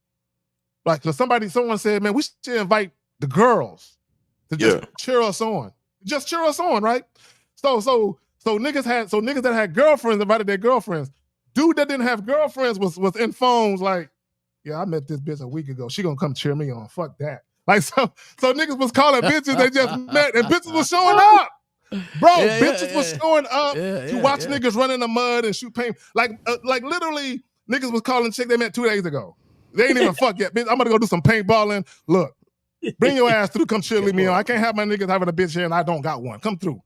Like, so someone said, man, we should invite the girls to just cheer us on. Just cheer us on, right? So niggas that had girlfriends invited their girlfriends. Dude that didn't have girlfriends was in phones like, yeah, I met this bitch a week ago. She gonna come cheer me on. Fuck that. Like so niggas was calling bitches they just met, and bitches was showing up. Bro, bitches was showing up to watch niggas run in the mud and shoot paint. Like literally, niggas was calling chick they met 2 days ago. They ain't even fuck yet. Bitch, I'm gonna go do some paintballing. Look, bring your ass through. Come cheerlead me on. I can't have my niggas having a bitch here and I don't got one. Come through.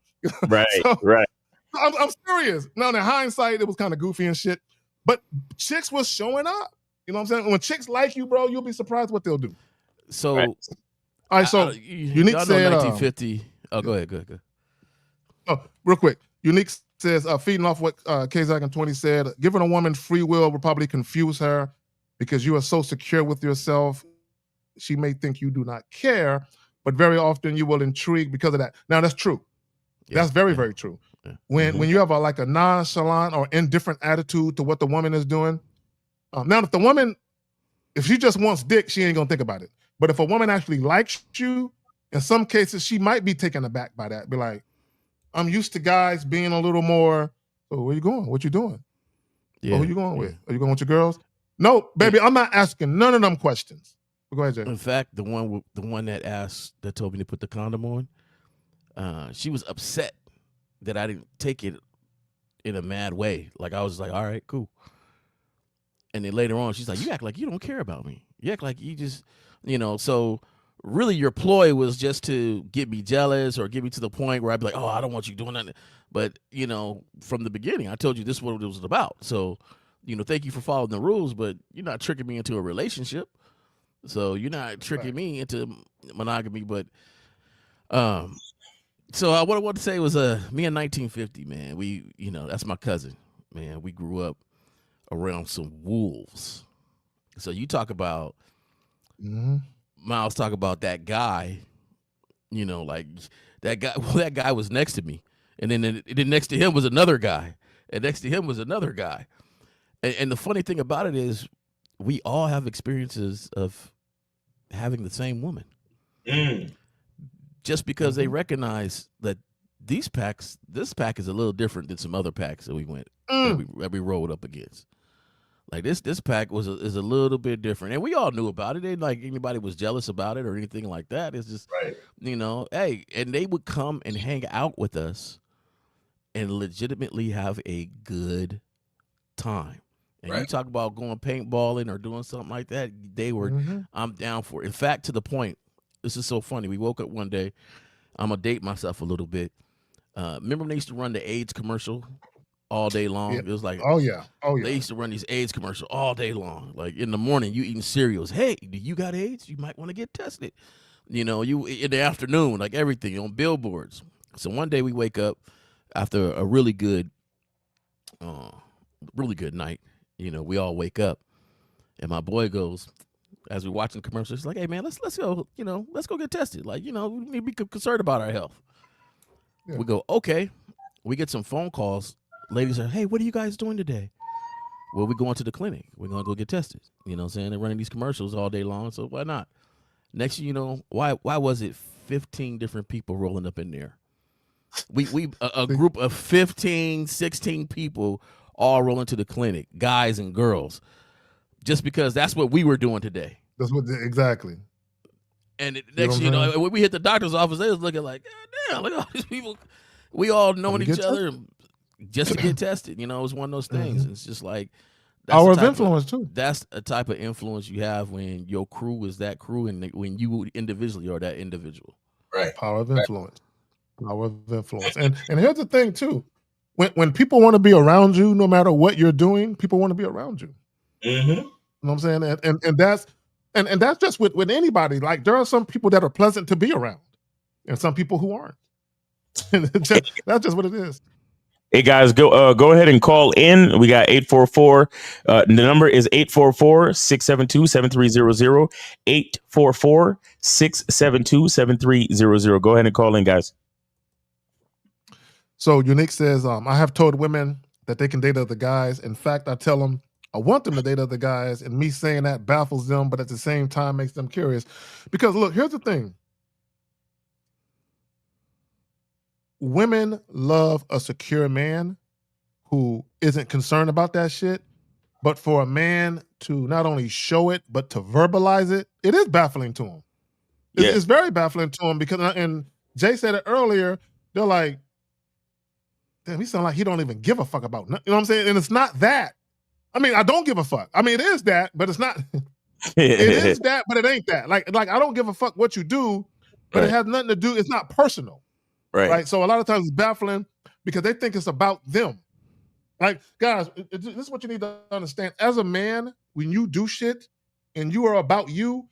Right, right. I'm serious. Now, in hindsight, it was kind of goofy and shit, but chicks was showing up. You know what I'm saying? When chicks like you, bro, you'll be surprised what they'll do. So, all right. So, Unique said, 1950. Go ahead. Oh, real quick. Unique says, feeding off what Kazak and 20 said, giving a woman free will will probably confuse her because you are so secure with yourself. She may think you do not care, but very often you will intrigue because of that. Now, that's true. That's very, very true. Yeah. When you have a nonchalant or indifferent attitude to what the woman is doing, now if the woman, if she just wants dick, she ain't gonna think about it. But if a woman actually likes you, in some cases she might be taken aback by that. Be like, I'm used to guys being a little more. So where you going? What you doing? Yeah. Oh, who you going with? Are you going with your girls? No, baby, I'm not asking none of them questions. Go ahead, Jay. In fact, the one that told me to put the condom on. She was upset that I didn't take it in a mad way. Like I was like, all right, cool. And then later on, she's like, you act like you don't care about me. You act like you just, so really your ploy was just to get me jealous or get me to the point where I'd be like, oh, I don't want you doing that. But, from the beginning, I told you this is what it was about. So, thank you for following the rules, but you're not tricking me into a relationship. So you're not tricking me into monogamy, but, so what I want to say was, me in 1950, man, we, that's my cousin, man. We grew up around some wolves. So you talk about, Miles talk about that guy, like that guy, well, that guy was next to me. And then next to him was another guy. And next to him was another guy. And the funny thing about it is we all have experiences of having the same woman. Just because they recognize that this pack is a little different than some other packs that we went that we rolled up against. Like this pack is a little bit different, and we all knew about it. Ain't like anybody was jealous about it or anything like that. It's just hey, and they would come and hang out with us and legitimately have a good time. And you talk about going paintballing or doing something like that, they were. I'm down for it. In fact, to the point. This is so funny. We woke up one day. I'm going to date myself a little bit. Remember when they used to run the AIDS commercial all day long? Yeah. It was like, oh yeah. They used to run these AIDS commercials all day long. Like in the morning, you eating cereals. Hey, do you got AIDS? You might want to get tested. You in the afternoon, like everything on billboards. So one day we wake up after a really good night. We all wake up, and my boy goes, as we're watching commercials, he's like, hey man, let's go, let's go get tested. Like, we need to be concerned about our health. Yeah. We go, okay. We get some phone calls. Ladies are, hey, what are you guys doing today? Well, we're going to the clinic. We're going to go get tested. You know what I'm saying? They're running these commercials all day long, so why not? Next thing you know, why was it 15 different people rolling up in there? A group of 15, 16 people all rolling to the clinic, guys and girls. Just because that's what we were doing today. That's what exactly. And next, when we hit the doctor's office, they was looking like, God damn, look at all these people. We all knowing each other just to get tested. It was one of those things. It's just like power of influence too. That's a type of influence you have when your crew is that crew, and when you individually are that individual. Right. Power of influence. Power of influence. And here's the thing too. When people want to be around you, no matter what you're doing, people want to be around you. You know what I'm saying? And that's just with anybody. Like there are some people that are pleasant to be around and some people who aren't. That's just what it is. Hey guys, go ahead and call in. We got 844. The number is 844-672-7300. 844-672-7300. Go ahead and call in, guys. So Unique says, I have told women that they can date other guys. In fact, I tell them I want them to date other guys, and me saying that baffles them, but at the same time makes them curious. Because look, here's the thing. women love a secure man who isn't concerned about that shit. But for a man to not only show it, but to verbalize it, it is baffling to him. It's very baffling to him because, and Jay said it earlier, they're like, damn, he sound like he don't even give a fuck about nothing. You know what I'm saying? And it's not that. I mean, I don't give a fuck. I mean, it is that, but it's not. It is that, but it ain't that. Like I don't give a fuck what you do, but it has nothing to do. It's not personal. Right. So a lot of times it's baffling because they think it's about them. Like, guys, this is what you need to understand. As a man, when you do shit and you are about you,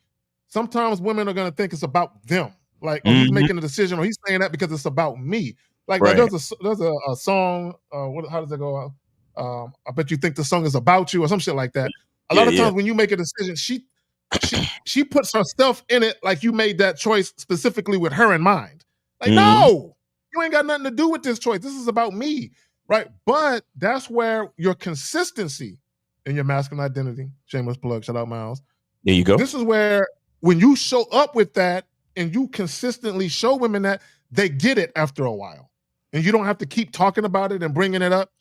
sometimes women are going to think it's about them. Like, oh, he's making a decision, or he's saying that because it's about me. Like, there's a song. How does it go? I bet you think the song is about you, or some shit like that. A lot of times when you make a decision, she puts herself in it, like you made that choice specifically with her in mind. Like, no, you ain't got nothing to do with this choice. This is about me. Right. But that's where your consistency in your masculine identity, shameless plug, shout out Miles. There you go. This is where when you show up with that and you consistently show women that, they get it after a while. And you don't have to keep talking about it and bringing it up.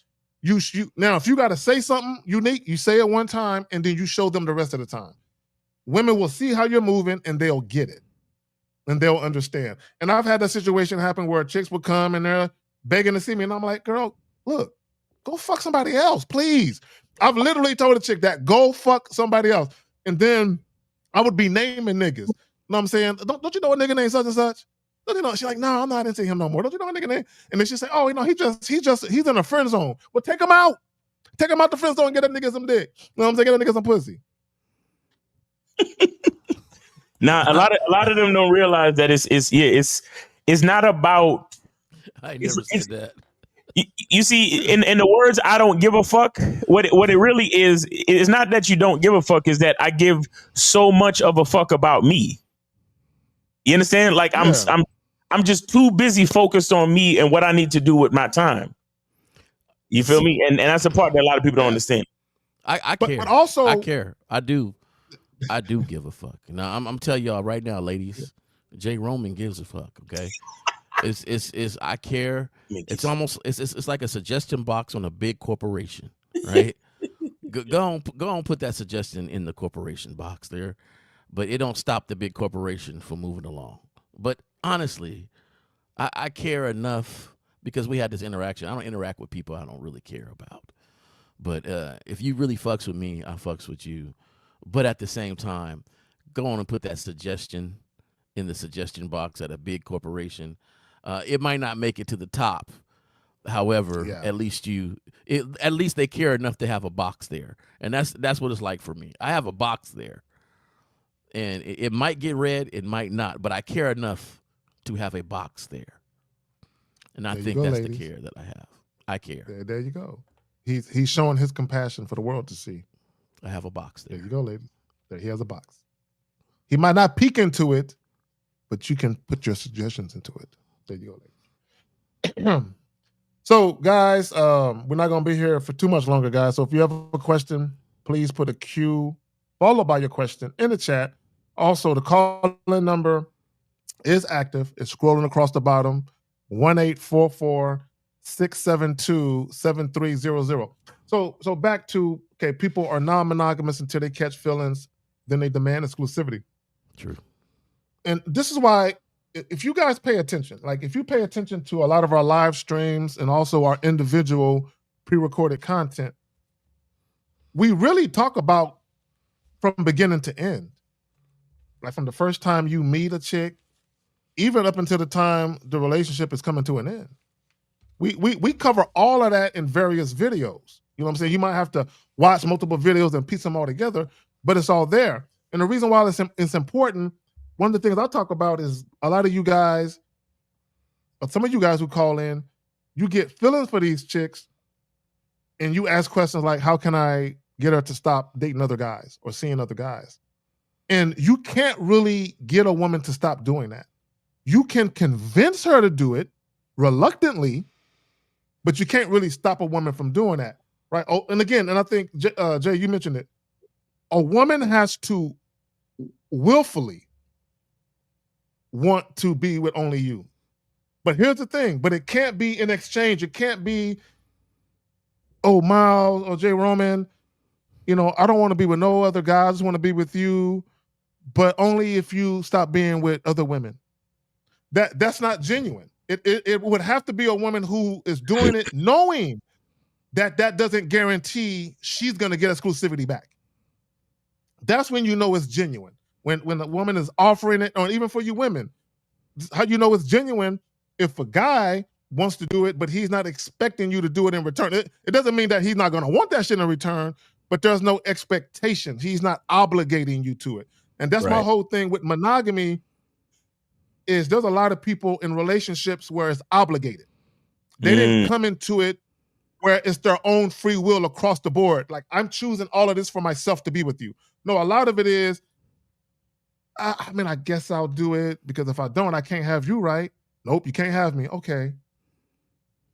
Now, if you got to say something unique, you say it one time and then you show them the rest of the time. Women will see how you're moving and they'll get it. And they'll understand. And I've had that situation happen where chicks would come and they're begging to see me. And I'm like, girl, look, go fuck somebody else, please. I've literally told a chick that, go fuck somebody else. And then I would be naming niggas. You know what I'm saying? Don't you know a nigga named such and such? Don't you know? She's like, no, I'm not into him no more. Don't you know a nigga name? And then she say, oh, you know, he's in a friend zone. Well, take him out. Take him out the friend zone and get that nigga some dick. You know what I'm saying? Get that nigga some pussy. Now, a lot of them don't realize that it's not about. I never said that. You see, in the words, I don't give a fuck. What it really is not that you don't give a fuck, is that I give so much of a fuck about me. You understand? Like I'm just too busy focused on me and what I need to do with my time. You feel me? And that's the part that a lot of people don't understand. I care. But also, I care. I do give a fuck. Now I'm telling y'all right now, ladies, Jay Roman gives a fuck. Okay. It's I care. It's almost it's like a suggestion box on a big corporation, right? go on, put that suggestion in the corporation box there, but it don't stop the big corporation from moving along. But honestly, I care enough because we had this interaction. I don't interact with people I don't really care about, but if you really fucks with me, I fucks with you. But at the same time, go on and put that suggestion in the suggestion box at a big corporation. It might not make it to the top. However, at least they care enough to have a box there. And that's what it's like for me. I have a box there. And it might get read, it might not, but I care enough to have a box there. And I think that's ladies. The care that I have. I care. There you go. He's showing his compassion for the world to see. I have a box there. There you go, ladies. There he has a box. He might not peek into it, but you can put your suggestions into it. There you go, ladies. So, guys, we're not going to be here for too much longer, guys. So if you have a question, please put a Q followed by your question in the chat. Also, the call-in number is active. It's scrolling across the bottom, 1-844-672-7300. So back to, okay, people are non-monogamous until they catch feelings, then they demand exclusivity. True. And this is why, if you guys pay attention, like if you pay attention to a lot of our live streams and also our individual pre-recorded content, we really talk about from beginning to end. Like from the first time you meet a chick, even up until the time the relationship is coming to an end. We cover all of that in various videos. You know what I'm saying? You might have to watch multiple videos and piece them all together, but it's all there. And the reason why it's important, one of the things I talk about is a lot of you guys, or some of you guys who call in, you get feelings for these chicks and you ask questions like, how can I get her to stop dating other guys or seeing other guys? And you can't really get a woman to stop doing that. You can convince her to do it reluctantly, but you can't really stop a woman from doing that, right? Oh, and again, and I think, Jay, you mentioned it. A woman has to willfully want to be with only you. But here's the thing, but it can't be in exchange. It can't be, oh, Miles or J. Roman, you know, I don't want to be with no other guys. I just want to be with you, but only if you stop being with other women. That's not genuine. It would have to be a woman who is doing it knowing that doesn't guarantee she's going to get exclusivity back. That's when you know it's genuine. When a woman is offering it, or even for you women, how you know it's genuine if a guy wants to do it, but he's not expecting you to do it in return. It doesn't mean that he's not going to want that shit in return, but there's no expectation. He's not obligating you to it. And that's my whole thing with monogamy is there's a lot of people in relationships where it's obligated. They didn't come into it where it's their own free will across the board. Like, I'm choosing all of this for myself to be with you. No, a lot of it is, I mean, I guess I'll do it because if I don't, I can't have you, right? Nope, you can't have me. Okay.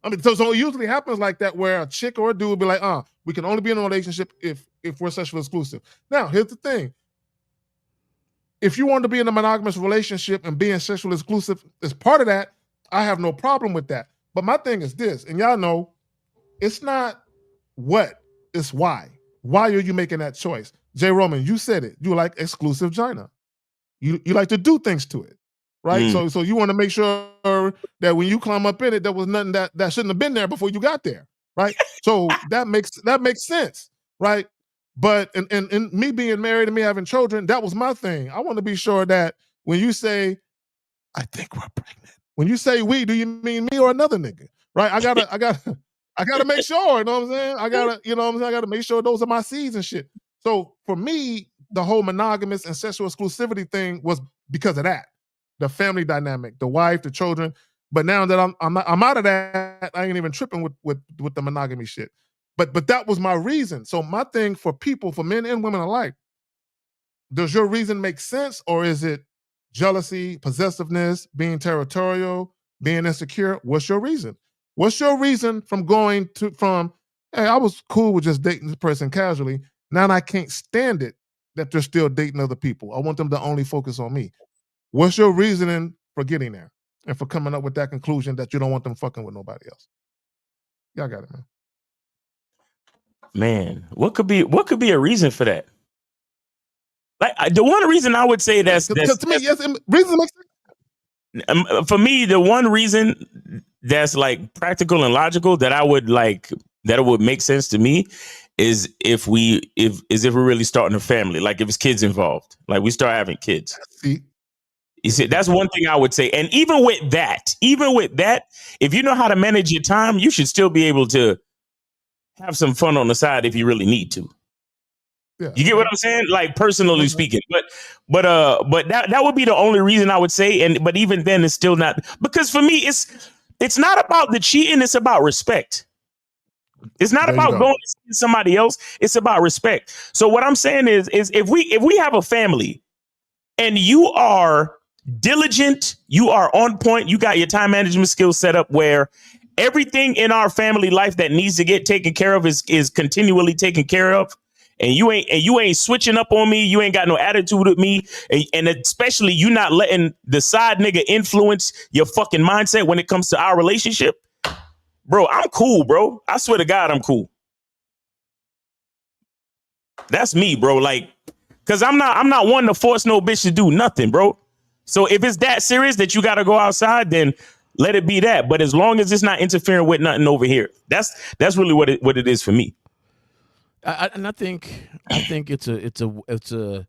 I mean, so it usually happens like that where a chick or a dude will be like, we can only be in a relationship if we're sexually exclusive. Now, here's the thing. If you want to be in a monogamous relationship and being sexually exclusive as part of that, I have no problem with that. But my thing is this, and y'all know, it's not what, it's why. Why are you making that choice? J. Roman, you said it. You like exclusive vagina. You like to do things to it, right? So you want to make sure that when you climb up in it, there was nothing that shouldn't have been there before you got there, right? So that makes sense, right? But in me being married and me having children, that was my thing. I want to be sure that when you say, I think we're pregnant, when you say we, do you mean me or another nigga, right? I gotta make sure, you know what I'm saying? I gotta make sure those are my seeds and shit. So for me, the whole monogamous and sexual exclusivity thing was because of that. The family dynamic, the wife, the children. But now that I'm out of that, I ain't even tripping with the monogamy shit. But that was my reason. So my thing for people, for men and women alike, does your reason make sense, or is it jealousy, possessiveness, being territorial, being insecure? What's your reason? What's your reason from hey, I was cool with just dating this person casually. Now I can't stand it that they're still dating other people. I want them to only focus on me. What's your reasoning for getting there and for coming up with that conclusion that you don't want them fucking with nobody else? Y'all got it, man. Man, what could be a reason for that? Like, the one reason I would say that's to me, yes, reason makes sense. For me, the one reason that's like practical and logical that I would like, that it would make sense to me is if we're really starting a family, like if it's kids involved, like we start having kids. You see, that's one thing I would say. And even with that, if you know how to manage your time, you should still be able to have some fun on the side if you really need to. Yeah. You get what I'm saying? Like, personally speaking, but that would be the only reason I would say. But even then, it's still not, because for me, it's not about the cheating. It's about respect. It's not about going to see somebody else. It's about respect. So what I'm saying is if we have a family and you are diligent, you are on point, you got your time management skills set up where everything in our family life that needs to get taken care of is continually taken care of. And you ain't switching up on me. You ain't got no attitude with me. And especially you not letting the side nigga influence your fucking mindset when it comes to our relationship. Bro, I'm cool, bro. I swear to God, I'm cool. That's me, bro. Like, cause I'm not one to force no bitch to do nothing, bro. So if it's that serious that you got to go outside, then let it be that. But as long as it's not interfering with nothing over here, that's really what it is for me. I think it's a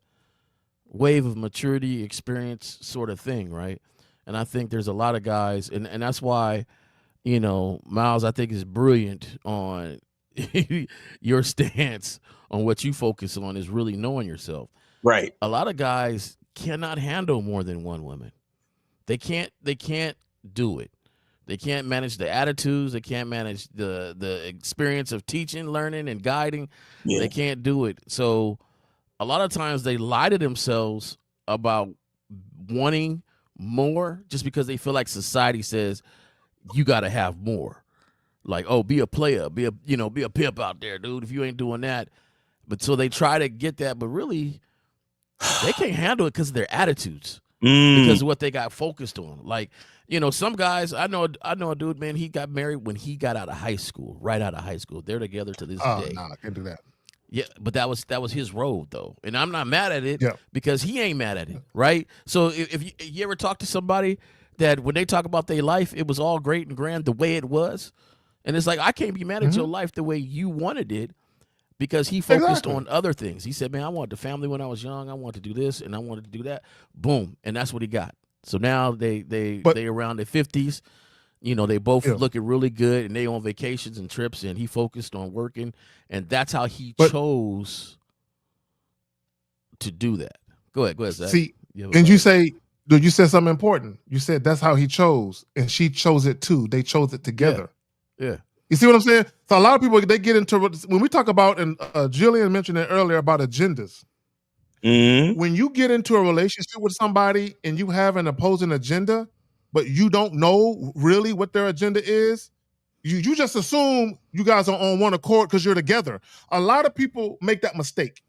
wave of maturity, experience sort of thing, right? And I think there's a lot of guys, and that's why, you know, Miles, I think is brilliant on your stance on what you focus on is really knowing yourself. Right. A lot of guys cannot handle more than one woman. They can't do it. They can't manage the attitudes. They can't manage the experience of teaching, learning, and guiding. Yeah. They can't do it. So a lot of times they lie to themselves about wanting more just because they feel like society says you got to have more. Like, oh, be a player, be a pimp out there, dude, if you ain't doing that. But so they try to get that, but really they can't handle it because of their attitudes. Because of what they got focused on. Like, You know, some guys, I know a dude, man, he got married when he got out of high school, right out of high school. They're together to this Oh, day. no, I can't do that. Yeah, but that was his road though, and I'm not mad at it Yeah. because he ain't mad at it, right? So if you ever talk to somebody that when they talk about their life, it was all great and grand the way it was, and it's like I can't be mad at your life the way you wanted it because he focused on other things. He said, "Man, I wanted the family when I was young. I wanted to do this and I wanted to do that." Boom, and that's what he got. So now they around their 50s. You know, they both looking really good, and they on vacations and trips, and he focused on working, and that's how he chose to do that. Go ahead, Zach. See, and you said something important. You said that's how he chose, and she chose it too. They chose it together. Yeah. You see what I'm saying? So a lot of people, they get into, when we talk about, and Jillian mentioned it earlier about agendas. When you get into a relationship with somebody and you have an opposing agenda, but you don't know really what their agenda is, you just assume you guys are on one accord because you're together. A lot of people make that mistake.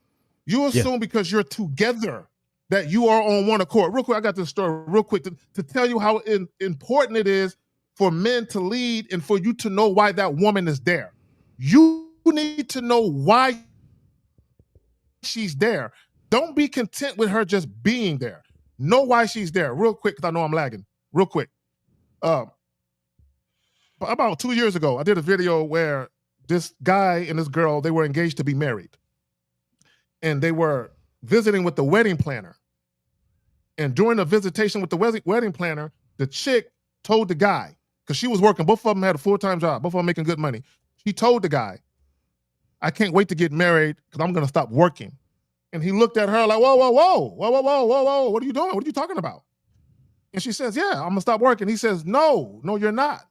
You assume because you're together that you are on one accord. Real quick, I got this story real quick to tell you how important it is for men to lead and for you to know why that woman is there. You need to know why she's there. Don't be content with her just being there. Know why she's there. Real quick, because I know I'm lagging. Real quick. About 2 years ago, I did a video where this guy and this girl, they were engaged to be married. And they were visiting with the wedding planner. And during the visitation with the wedding planner, the chick told the guy, because she was working, both of them had a full-time job, both of them making good money. She told the guy, I can't wait to get married because I'm going to stop working. And he looked at her like, whoa, what are you doing? What are you talking about? And she says, yeah, I'm gonna stop working. He says, no, you're not.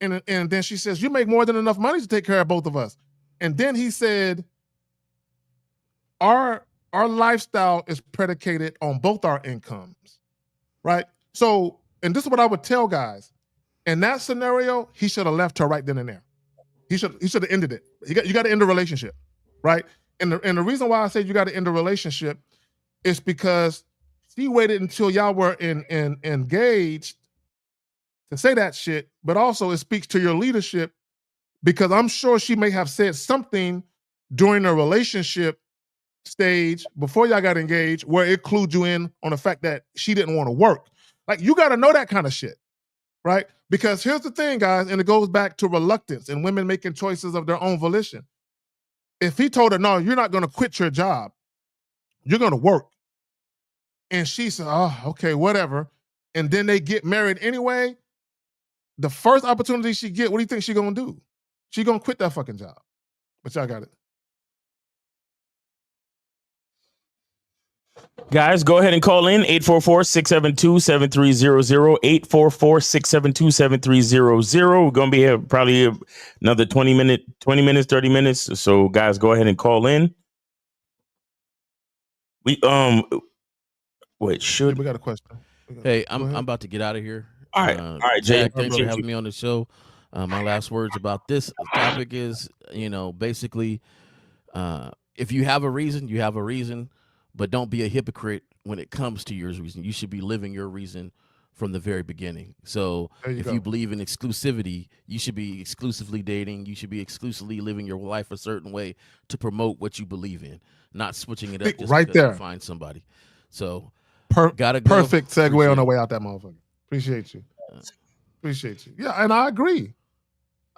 And then she says, you make more than enough money to take care of both of us. And then he said, our lifestyle is predicated on both our incomes, right? So, and this is what I would tell guys. In that scenario, he should have left her right then and there. He should have ended it. You got to end the relationship, right? And the reason why I say you got to end the relationship is because she waited until y'all were engaged to say that shit, but also it speaks to your leadership because I'm sure she may have said something during the relationship stage before y'all got engaged where it clued you in on the fact that she didn't want to work. Like, you got to know that kind of shit, right? Because here's the thing, guys, and it goes back to reluctance and women making choices of their own volition. If he told her, no, you're not going to quit your job, you're going to work. And she said, oh, okay, whatever. And then they get married anyway. The first opportunity she get, what do you think she gonna do? She gonna quit that fucking job. But y'all got it. Guys, go ahead and call in 844-672-7300, 844-672-7300. We're going to be here probably another 20 minutes, 30 minutes. So guys, go ahead and call in. We wait, should we got a question? Hey, I'm about to get out of here. All right, Jay. Jack, thanks for having me on the show. My last words about this topic is, basically, if you have a reason, you have a reason, but don't be a hypocrite when it comes to your reason. You should be living your reason from the very beginning. So if you believe in exclusivity, you should be exclusively dating. You should be exclusively living your life a certain way to promote what you believe in, not switching it up just right because there. you find somebody. So gotta go. Perfect segue on the way out that motherfucker. Appreciate you. Appreciate you. Yeah, and I agree.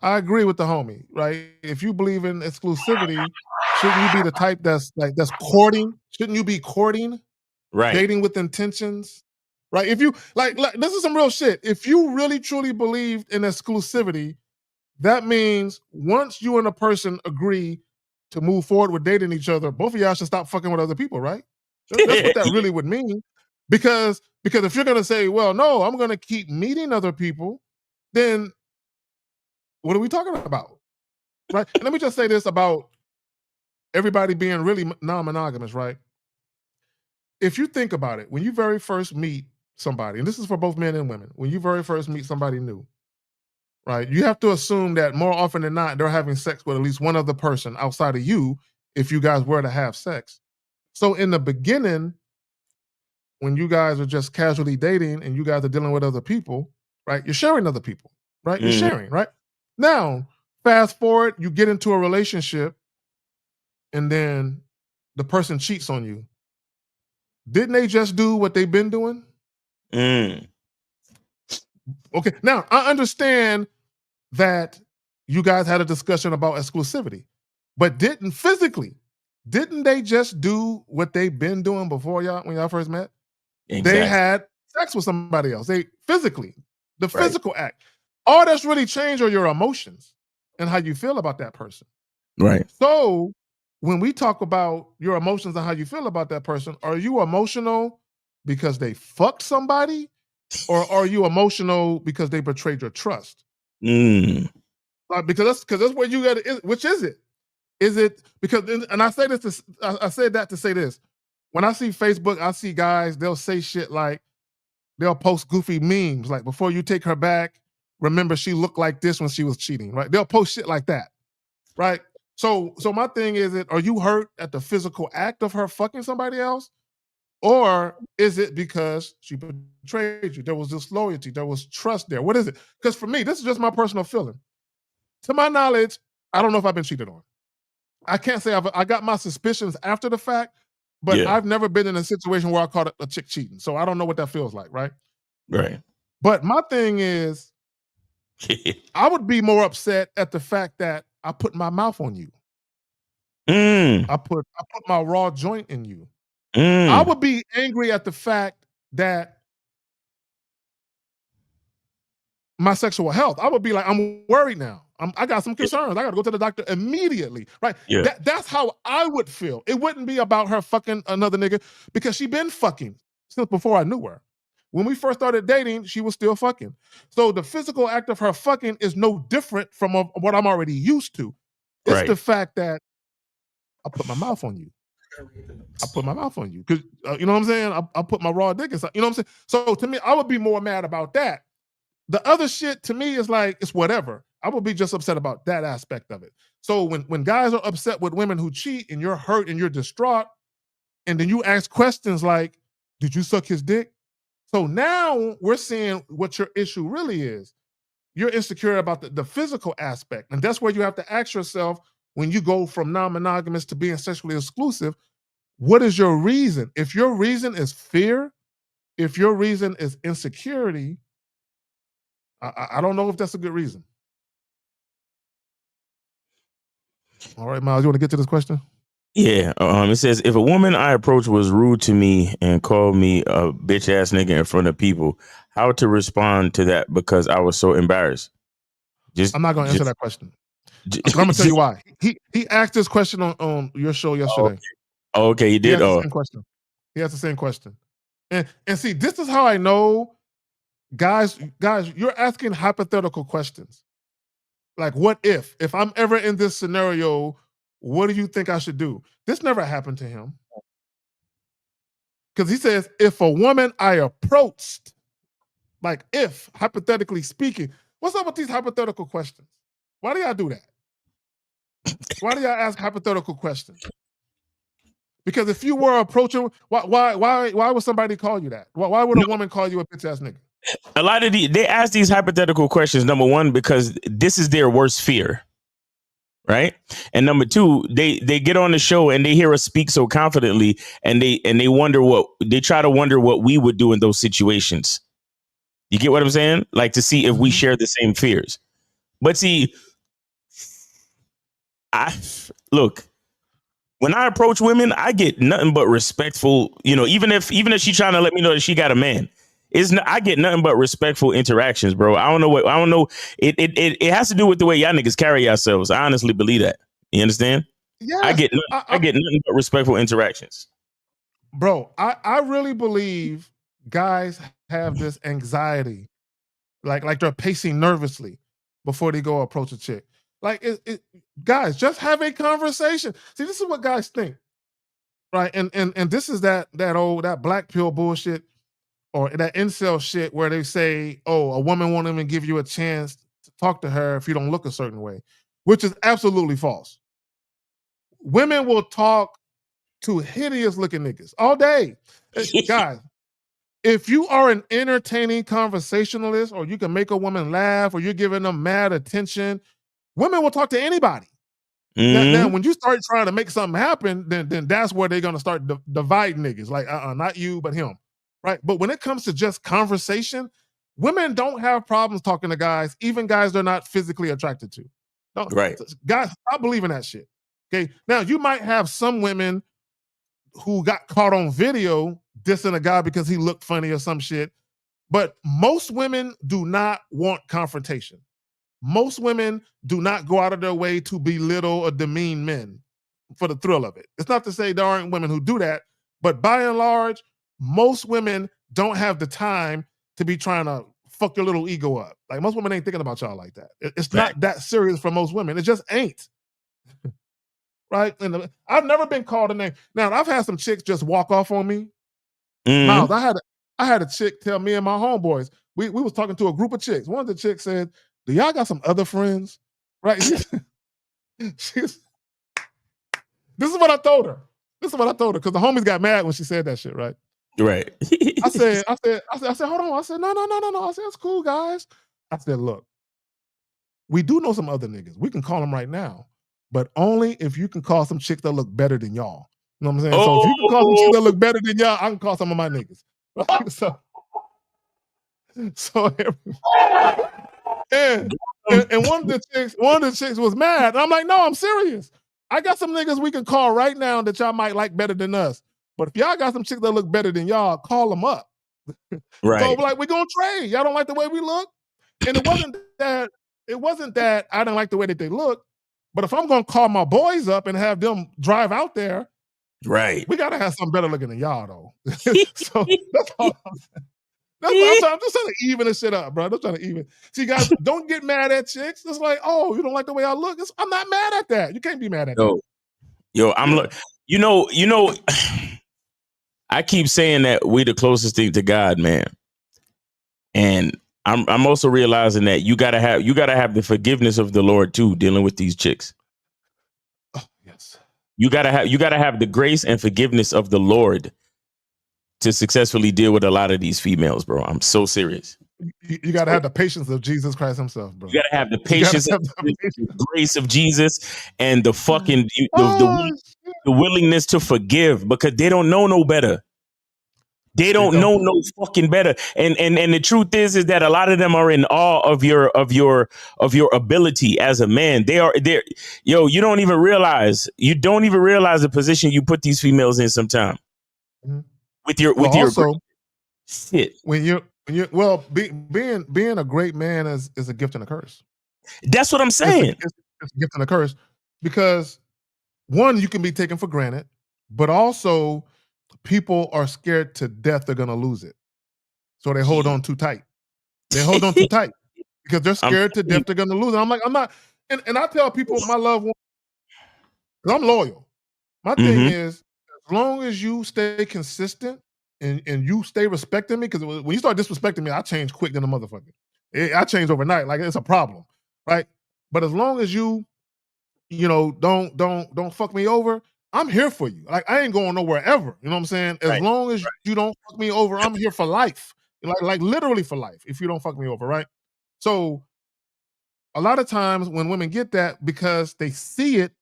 I agree with the homie, right? If you believe in exclusivity, shouldn't you be the type that's courting? Shouldn't you be courting? Right. Dating with intentions? Right? If you like this is some real shit. If you really truly believed in exclusivity, that means once you and a person agree to move forward with dating each other, both of y'all should stop fucking with other people, right? That's what that really would mean. Because if you're gonna say, well, no, I'm gonna keep meeting other people, then what are we talking about? Right? And let me just say this about everybody being really non-monogamous, right? If you think about it, when you very first meet somebody, and this is for both men and women, when you very first meet somebody new, right, you have to assume that more often than not, they're having sex with at least one other person outside of you if you guys were to have sex. So in the beginning, when you guys are just casually dating and you guys are dealing with other people, right? You're sharing other people, right? You're Mhm. sharing, right? Now, fast forward, you get into a relationship, and then the person cheats on you. Didn't they just do what they've been doing? Mm. Okay, now I understand that you guys had a discussion about exclusivity, but didn't they just do what they've been doing before y'all when y'all first met? They Exactly. had sex with somebody else. They physically, the Right. physical act. All that's really changed are your emotions and how you feel about that person. Right. So when we talk about your emotions and how you feel about that person, are you emotional because they fucked somebody, or are you emotional because they betrayed your trust? Mm. Because that's where you got to. Which is it? Is it because? And I say this. I said that to say this. When I see Facebook, I see guys. They'll say shit like, they'll post goofy memes like, before you take her back, remember she looked like this when she was cheating. Right? They'll post shit like that. Right? So my thing is, are you hurt at the physical act of her fucking somebody else? Or is it because she betrayed you? There was disloyalty, there was trust there. What is it? Because for me, this is just my personal feeling. To my knowledge, I don't know if I've been cheated on. I can't say I got my suspicions after the fact, but Yeah. I've never been in a situation where I caught a chick cheating. So I don't know what that feels like, right? Right. But my thing is, I would be more upset at the fact that I put my mouth on you. Mm. I put my raw joint in you. Mm. I would be angry at the fact that my sexual health. I would be like, I'm worried now. I got some concerns. I got to go to the doctor immediately, right? Yeah. That's how I would feel. It wouldn't be about her fucking another nigga, because she been fucking since before I knew her. When we first started dating, she was still fucking. So the physical act of her fucking is no different from what I'm already used to. It's Right. the fact that I put my mouth on you. I put my mouth on you because you know what I'm saying. I put my raw dick inside. You know what I'm saying. So to me, I would be more mad about that. The other shit to me is like, it's whatever. I would be just upset about that aspect of it. So when guys are upset with women who cheat and you're hurt and you're distraught, and then you ask questions like, did you suck his dick? So now we're seeing what your issue really is. You're insecure about the physical aspect. And that's where you have to ask yourself, when you go from non-monogamous to being sexually exclusive, what is your reason? If your reason is fear, if your reason is insecurity, I don't know if that's a good reason. All right, Miles, you want to get to this question? Yeah. It says, if a woman I approached was rude to me and called me a bitch ass nigga in front of people, how to respond to that because I was so embarrassed? I'm not going to answer that question. I'm going to tell you why. He asked this question on your show yesterday. Okay, he did. He asked the same question. He asked the same question. And see, this is how I know, guys, you're asking hypothetical questions. Like, what if I'm ever in this scenario, what do you think I should do? This never happened to him. Because he says, if a woman I approached, like if, hypothetically speaking, what's up with these hypothetical questions? Why do y'all do that? Why do y'all ask hypothetical questions? Because if you were approaching, why would somebody call you that? Why would a woman call you a bitch ass nigga? A lot of they ask these hypothetical questions, number one, because this is their worst fear. Right. And number two, they get on the show and they hear us speak so confidently, and they try to wonder what we would do in those situations. You get what I'm saying? Like, to see if we share the same fears. But see, when I approach women, I get nothing but respectful, even if she's trying to let me know that she got a man. I get nothing but respectful interactions, bro. I don't know. It has to do with the way y'all niggas carry yourselves. I honestly believe that. You understand? Yeah. I get nothing but respectful interactions. Bro, I really believe guys have this anxiety. Like they're pacing nervously before they go approach a chick. Like, guys, just have a conversation. See, this is what guys think. Right? And this is that black pill bullshit, or that incel shit where they say, oh, a woman won't even give you a chance to talk to her if you don't look a certain way, which is absolutely false. Women will talk to hideous looking niggas all day. Guys, if you are an entertaining conversationalist, or you can make a woman laugh, or you're giving them mad attention, women will talk to anybody. Now, when you start trying to make something happen, then that's where they're gonna start dividing niggas. Like, not you, but him, right? But when it comes to just conversation, women don't have problems talking to guys, even guys they're not physically attracted to. No, Right. guys, stop believing that shit. Okay, now you might have some women who got caught on video dissing a guy because he looked funny or some shit, but most women do not want confrontation. Most women do not go out of their way to belittle or demean men for the thrill of it. It's not to say there aren't women who do that, but by and large, most women don't have the time to be trying to fuck your little ego up. Like, most women ain't thinking about y'all like that. It's not that serious for most women. It just ain't. Right? And I've never been called a name. Now, I've had some chicks just walk off on me. Miles, I had a chick tell me and my homeboys, we was talking to a group of chicks. One of the chicks said, "Do y'all got some other friends?" Right? This is what I told her. This is what I told her, because the homies got mad when she said that shit, right? Right. I said, hold on. I said, no. I said, it's cool, guys. I said, look, we do know some other niggas. We can call them right now, but only if you can call some chicks that look better than y'all. You know what I'm saying? So if you can call some chicks that look better than y'all, I can call some of my niggas. Right? And one of the chicks was mad. And I'm like, no, I'm serious. I got some niggas we can call right now that y'all might like better than us. But if y'all got some chicks that look better than y'all, call them up. Right. So like, we're gonna trade. Y'all don't like the way we look? And it wasn't that I didn't like the way that they look, but if I'm gonna call my boys up and have them drive out there, right, we gotta have something better looking than y'all though. So that's all I'm saying. I'm just trying to even this shit up, bro. I'm just trying to even. See, guys, don't get mad at chicks. It's like, oh, you don't like the way I look. I'm not mad at that. You can't be mad at that. Yo, you know, I keep saying that we the closest thing to God, man. And I'm also realizing that you gotta have the forgiveness of the Lord too, dealing with these chicks. Oh, yes. You gotta have the grace and forgiveness of the Lord to successfully deal with a lot of these females, bro. I'm so serious. You got to have the patience of Jesus Christ himself, bro. You got to have the patience, the grace of Jesus, and the fucking the willingness to forgive, because they don't know no better. They don't know no fucking better. And the truth is that a lot of them are in awe of your ability as a man. You don't even realize the position you put these females in sometime. Mm-hmm. With your shit. Being a great man is a gift and a curse. That's what I'm saying. It's a gift and a curse, because one, you can be taken for granted, but also people are scared to death they're gonna lose it, so they hold on too tight. They hold on too tight because they're scared to death they're gonna lose it. I'm not, and I tell people, my loved ones, because I'm loyal. My thing is, as long as you stay consistent and you stay respecting me, because when you start disrespecting me, I change quick than a motherfucker. I change overnight, like it's a problem, right? But as long as you don't fuck me over, I'm here for you. Like, I ain't going nowhere ever. You know what I'm saying? As long as you don't fuck me over, I'm here for life. Like literally for life. If you don't fuck me over, right? So a lot of times when women get that, because they see it,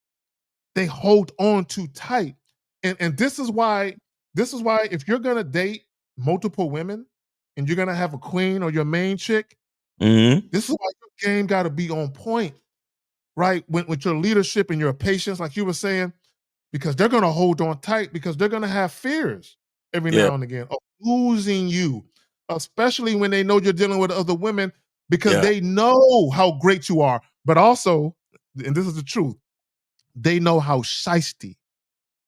they hold on too tight. And this is why if you're gonna date multiple women and you're gonna have a queen or your main chick, this is why your game gotta be on point, right? With your leadership and your patience, like you were saying, because they're gonna hold on tight, because they're gonna have fears every now and again of losing you, especially when they know you're dealing with other women, because they know how great you are, but also, and this is the truth, they know how shiesty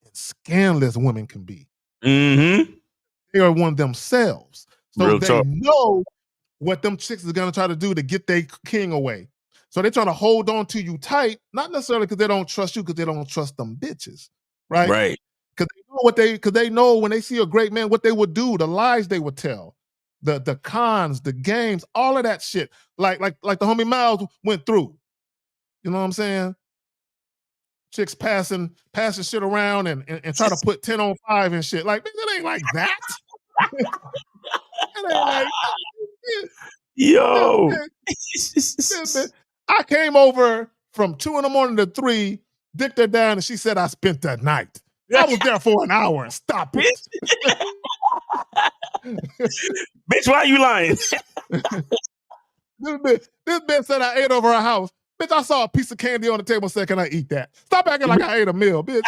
and scandalous women can be. They are one themselves. So they know what them chicks is gonna try to do to get their king away. So they're trying to hold on to you tight, not necessarily because they don't trust you, because they don't trust them bitches, right? Right. Because they know when they see a great man, what they would do, the lies they would tell, the cons, the games, all of that shit. Like the homie Miles went through. You know what I'm saying? Chicks passing shit around and try to put 10 on 5 and shit. Like, it ain't like that. And they like, Yo. I came over from 2 a.m. to 3, dicked her down, and she said I spent that night. I was there for an hour. Stop it. Bitch, why are you lying? This bitch said I ate over her house. Bitch, I saw a piece of candy on the table and said, can I eat that? Stop acting like I ate a meal, bitch.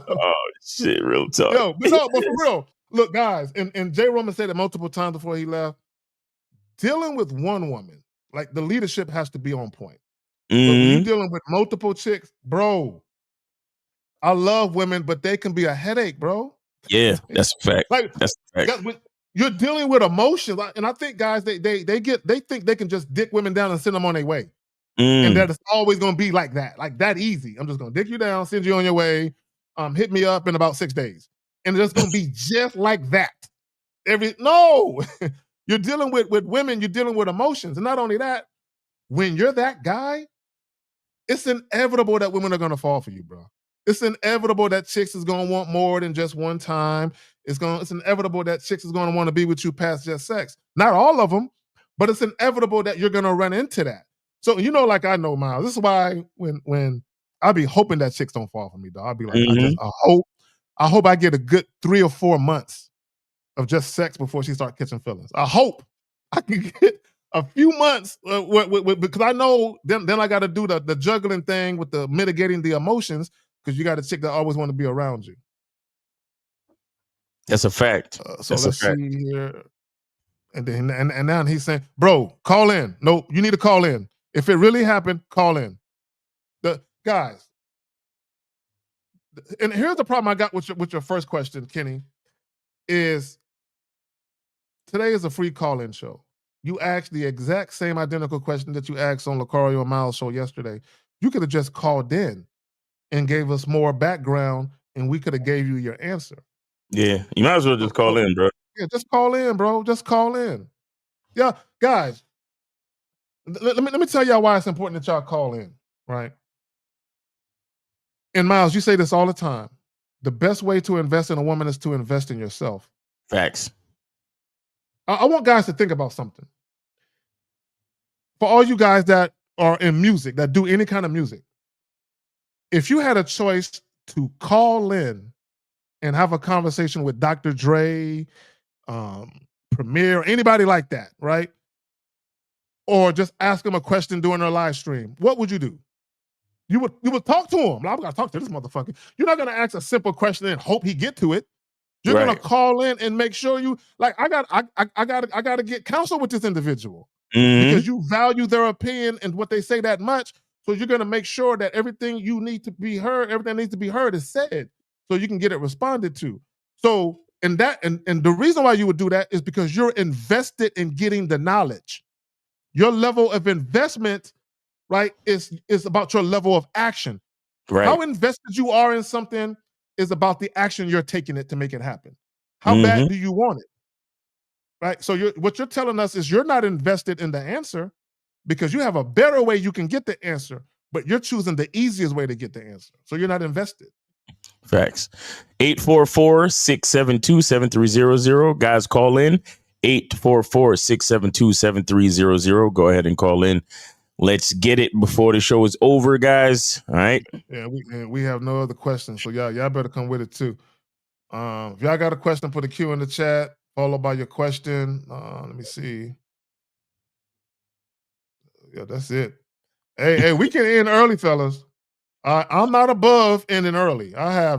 Oh, shit, real talk. Yo, but for real, look, guys, and Jay Roman said it multiple times before he left, dealing with one woman, like the leadership has to be on point. But when you're dealing with multiple chicks, bro, I love women, but they can be a headache, bro. Yeah, that's a fact. Like, that's a fact. You're dealing with emotions, and I think guys they think they can just dick women down and send them on their way, and that it's always gonna be like that easy. I'm just gonna dick you down, send you on your way, hit me up in about 6 days, and it's gonna be just like that. No, you're dealing with women, you're dealing with emotions, and not only that, when you're that guy, it's inevitable that women are gonna fall for you, bro. It's inevitable that chicks is gonna want more than just one time. It's inevitable that chicks is gonna want to be with you past just sex. Not all of them, but it's inevitable that you're gonna run into that. So like I know, Miles. This is why when I be hoping that chicks don't fall for me, dog. I'll be like, I hope I get a good 3 or 4 months of just sex before she starts catching feelings. I hope I can get a few months because I know then I got to do the juggling thing with the mitigating the emotions because you got a chick that always want to be around you. That's a fact. So let's see here. And then and now he's saying, bro, call in. No, you need to call in. If it really happened, call in. The guys. And here's the problem I got with your first question, Kenny, is today is a free call-in show. You asked the exact same identical question that you asked on Lucario and Miles' show yesterday. You could have just called in and gave us more background, and we could have gave you your answer. Yeah, you might as well just call in, bro. Yeah, just call in, bro. Just call in. Yeah, guys, let me tell y'all why it's important that y'all call in, right? And Miles, you say this all the time. The best way to invest in a woman is to invest in yourself. Facts. I want guys to think about something. For all you guys that are in music, that do any kind of music, if you had a choice to call in and have a conversation with Dr. Dre, Premier, anybody like that, right? Or just ask them a question during their live stream, what would you do? You would talk to him. I'm gonna talk to this motherfucker. You're not gonna ask a simple question and hope he get to it. You're gonna call in and make sure you like. I gotta get counsel with this individual because you value their opinion and what they say that much. So you're gonna make sure that everything needs to be heard is said, so you can get it responded to. So and the reason why you would do that is because you're invested in getting the knowledge. Your level of investment, right, is about your level of action. Right. How invested you are in something is about the action you're taking it to make it happen. How bad do you want it? Right? So what you're telling us is you're not invested in the answer because you have a better way you can get the answer, but you're choosing the easiest way to get the answer. So you're not invested. Facts. 844-672-7300. Guys, call in. 844-672-7300. Go ahead and call in. Let's get it before the show is over, guys. All right. Yeah, we have no other questions, so y'all better come with it too. If y'all got a question, put a Q in the chat, followed by your question. Let me see. Yeah, that's it. Hey, we can end early, fellas. I'm not above ending early. I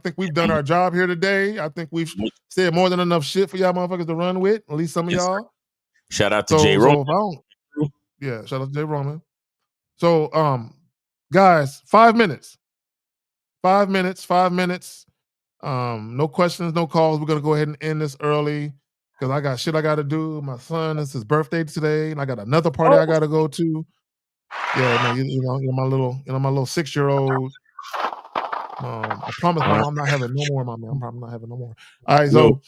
think we've done our job here today. I think we've said more than enough shit for y'all motherfuckers to run with, at least some of y'all. Sir. Shout out to Jay Roman. Yeah, shout out to Jay Roman. So, guys, 5 minutes. 5 minutes, 5 minutes. No questions, no calls. We're going to go ahead and end this early because I got shit I got to do. My son, it's his birthday today, and I got another party I got to go to. Yeah, man, my little 6-year-old. I promise I'm not having no more, my man. I'm probably not having no more. All right, so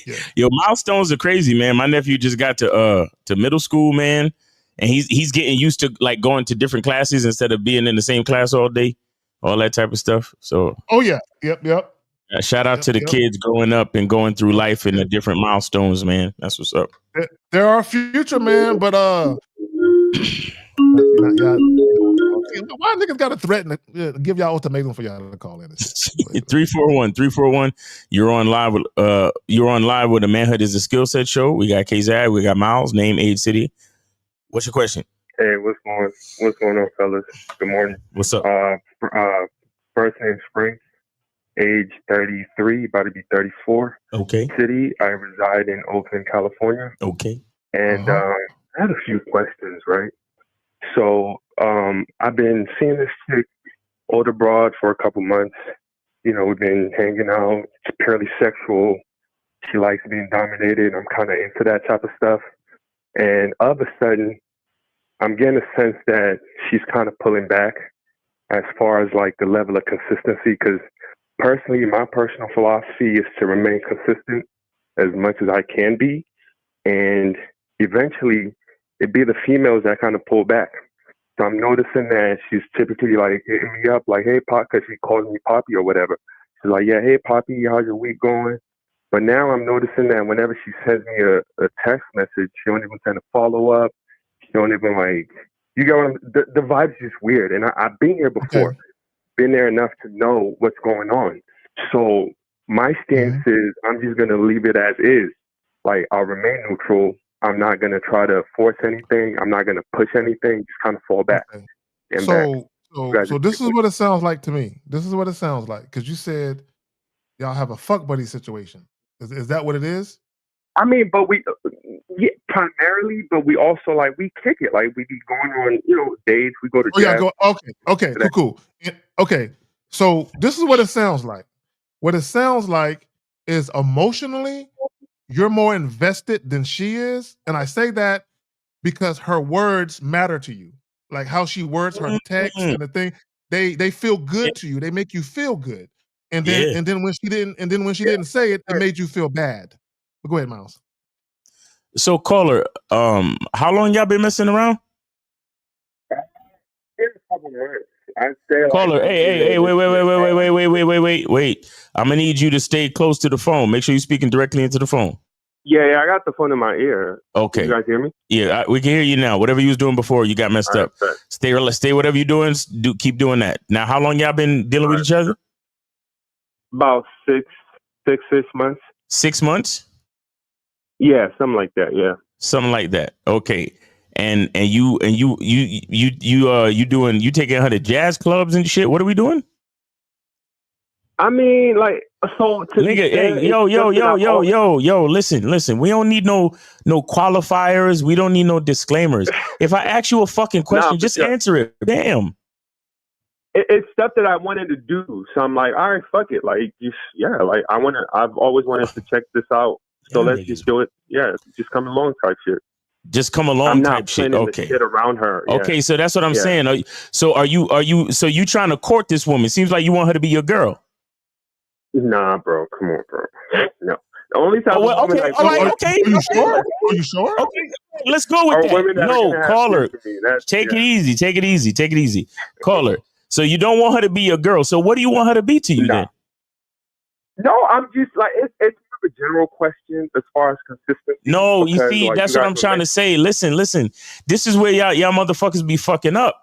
yeah. Yo, milestones are crazy, man. My nephew just got to middle school, man, and he's getting used to like going to different classes instead of being in the same class all day, all that type of stuff. So oh yeah, yep. Shout out to the kids growing up and going through life in the different milestones, man. That's what's up. They're our future, man. But why niggas got to threaten to give y'all ultimatum for y'all to call in? 341. You're on live with the Manhood is a Skill Set show. We got KZad, we got Miles, name, age, city. What's your question? Hey, what's going on, fellas? Good morning. What's up? First name Spring, age 33, about to be 34. Okay. City, I reside in Oakland, California. Okay. And I had a few questions, right? So I've been seeing this chick, older broad, for a couple months. You know, we've been hanging out. It's purely sexual. She likes being dominated. I'm kind of into that type of stuff. And all of a sudden, I'm getting a sense that she's kind of pulling back as far as like the level of consistency. Because personally, my personal philosophy is to remain consistent as much as I can be. And eventually, it'd be the females that kind of pull back. So I'm noticing that she's typically like hitting me up like, hey, Pop, because she calls me Poppy or whatever. She's like, yeah, hey, Poppy, how's your week going? But now I'm noticing that whenever she sends me a text message, she don't even send a follow-up. She don't even like, you get what I'm, the vibe's just weird. And I've been here before, been there enough to know what's going on. So my stance is I'm just going to leave it as is. Like, I'll remain neutral. I'm not going to try to force anything. I'm not going to push anything. Just kind of fall back. And So this is what it sounds like to me. This is what it sounds like. Because you said y'all have a fuck buddy situation. Is that what it is? I mean, but primarily, but we also like, we kick it. Like, we be going on, dates. We go to jazz. Okay, cool. Okay, so this is what it sounds like. What it sounds like is emotionally, you're more invested than she is. And I say that because her words matter to you. Like how she words her text and the thing, they feel good to you. They make you feel good. And then when she didn't say it, it made you feel bad. But go ahead, Miles. So caller, how long y'all been messing around? Caller, hey, wait. I'm gonna need you to stay close to the phone. Make sure you're speaking directly into the phone. Yeah, I got the phone in my ear. Okay. Can you guys hear me? Yeah, we can hear you now. Whatever you was doing before, you got messed up. Right. Stay whatever you're doing. Keep doing that. Now, how long y'all been dealing with each other? About six months. 6 months? Yeah, something like that. Yeah, something like that. Okay, and you taking her to jazz clubs and shit? What are we doing? I mean, like, so nigga, hey, yo, listen. We don't need no qualifiers. We don't need no disclaimers. If I ask you a fucking question, just answer it. Damn. It's stuff that I wanted to do. So I'm like, all right, fuck it. Like, like I've always wanted to check this out. So let's just do it. Yeah, just come along type shit. Just come along type shit. Okay. Shit around her. Yeah. Okay, so that's what I'm saying. So are you trying to court this woman? Seems like you want her to be your girl. Nah, bro. Come on, bro. No. The only time. Okay. Are you sure? Okay. Let's go with that. No, caller. Take it easy. Caller. So you don't want her to be your girl. So what do you want her to be to you then? No, I'm just like, it's a general question as far as consistency. No, you see, that's what I'm trying to say. Listen. This is where y'all motherfuckers be fucking up.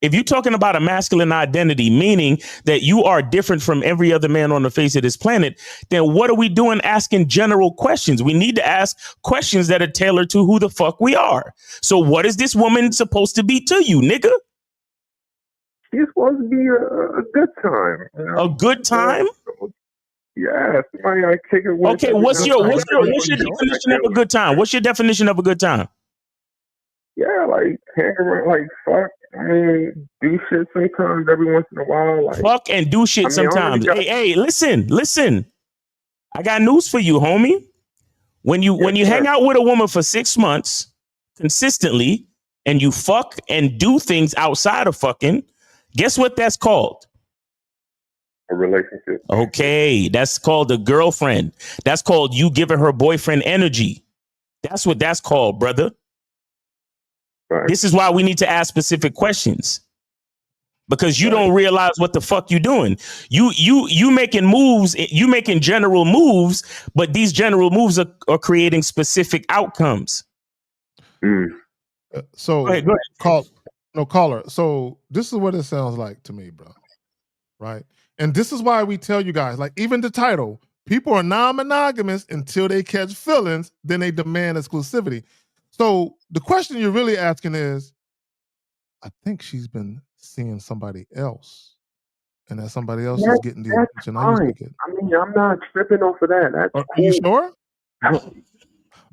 If you're talking about a masculine identity, meaning that you are different from every other man on the face of this planet, then what are we doing asking general questions? We need to ask questions that are tailored to who the fuck we are. So what is this woman supposed to be to you, nigga? She's supposed to be a good time. A good time? Yeah, somebody I take it with. Okay, what's your definition of a good time? What's your definition of a good time? Yeah, like hang around, like fuck. I mean, do shit sometimes every once in a while. Like fuck and do shit sometimes. Hey, listen. I got news for you, homie. When you hang out with a woman for 6 months consistently and you fuck and do things outside of fucking, guess what that's called? A relationship. Okay, that's called a girlfriend. That's called you giving her boyfriend energy. That's what that's called, brother. Right. This is why we need to ask specific questions. because you don't realize what the fuck you doing. You making moves, you making general moves, but these general moves are creating specific outcomes. So Go ahead. caller. So this is what it sounds like to me, bro. Right? And this is why we tell you guys, like even the title, people are non-monogamous until they catch feelings, then they demand exclusivity. So the question you're really asking is, I think she's been seeing somebody else, and that somebody else is getting the attention I used to get. I mean, I'm not tripping off of that. That's Are you sure?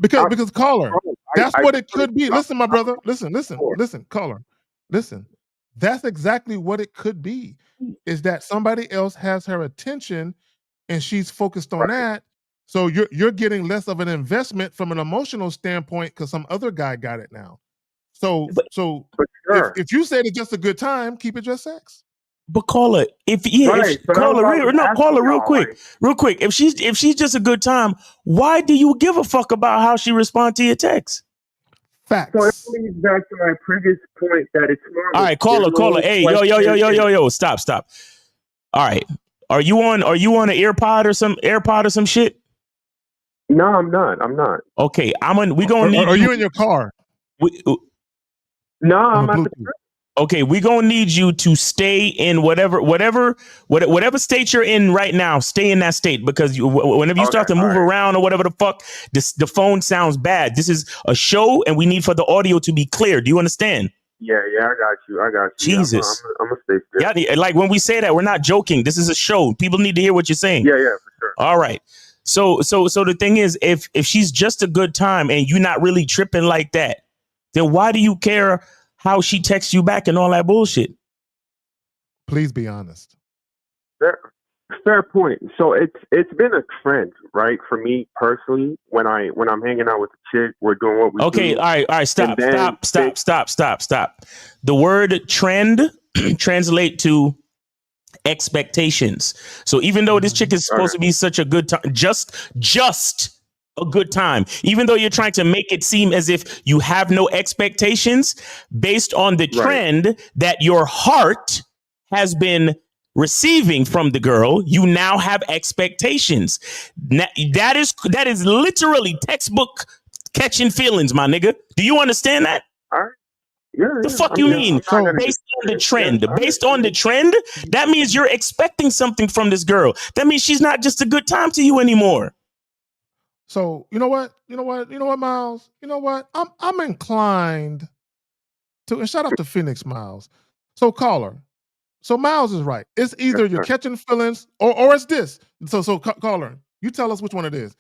Because caller, that's what it could be. Listen, my brother. Listen, caller. Listen. That's exactly what it could be. Is that somebody else has her attention, and she's focused on that. So you're getting less of an investment from an emotional standpoint because some other guy got it now. So if you said it's just a good time, keep it just sex. But caller, real quick. If she's just a good time, why do you give a fuck about how she responds to your text? Facts. So it leads back to my previous point that it's normal. All right, caller. Hey, yo, stop. All right, are you on an AirPod or some shit? No, I'm not. Okay, we gonna need. Are you in your car? No, I'm at the. Okay, we're gonna need you to stay in whatever state you're in right now. Stay in that state, because whenever you start to move around or whatever the fuck, the phone sounds bad. This is a show, and we need for the audio to be clear. Do you understand? Yeah, I got you. Jesus, I'm gonna stay still. Yeah, like when we say that, we're not joking. This is a show. People need to hear what you're saying. Yeah, for sure. All right. So the thing is, if she's just a good time and you're not really tripping like that, then why do you care how she texts you back and all that bullshit? Please be honest. Fair point. So it's been a trend, right? For me personally, when I'm hanging out with a chick, we're doing what we do. Okay, all right, stop. The word trend translate to expectations. So even though this chick is supposed to be such a good time, just a good time, even though you're trying to make it seem as if you have no expectations, based on the trend that your heart has been receiving from the girl, you now have expectations. That is literally textbook catching feelings, my nigga. Do you understand that? All right. Yeah, the fuck you mean? Based on the trend. Based on the trend, that means you're expecting something from this girl. That means she's not just a good time to you anymore. So you know what, Miles? You know what? I'm inclined to, and shout out to Phoenix Miles. So caller. So Miles is right. It's either you're catching feelings or it's this. So caller, you tell us which one it is.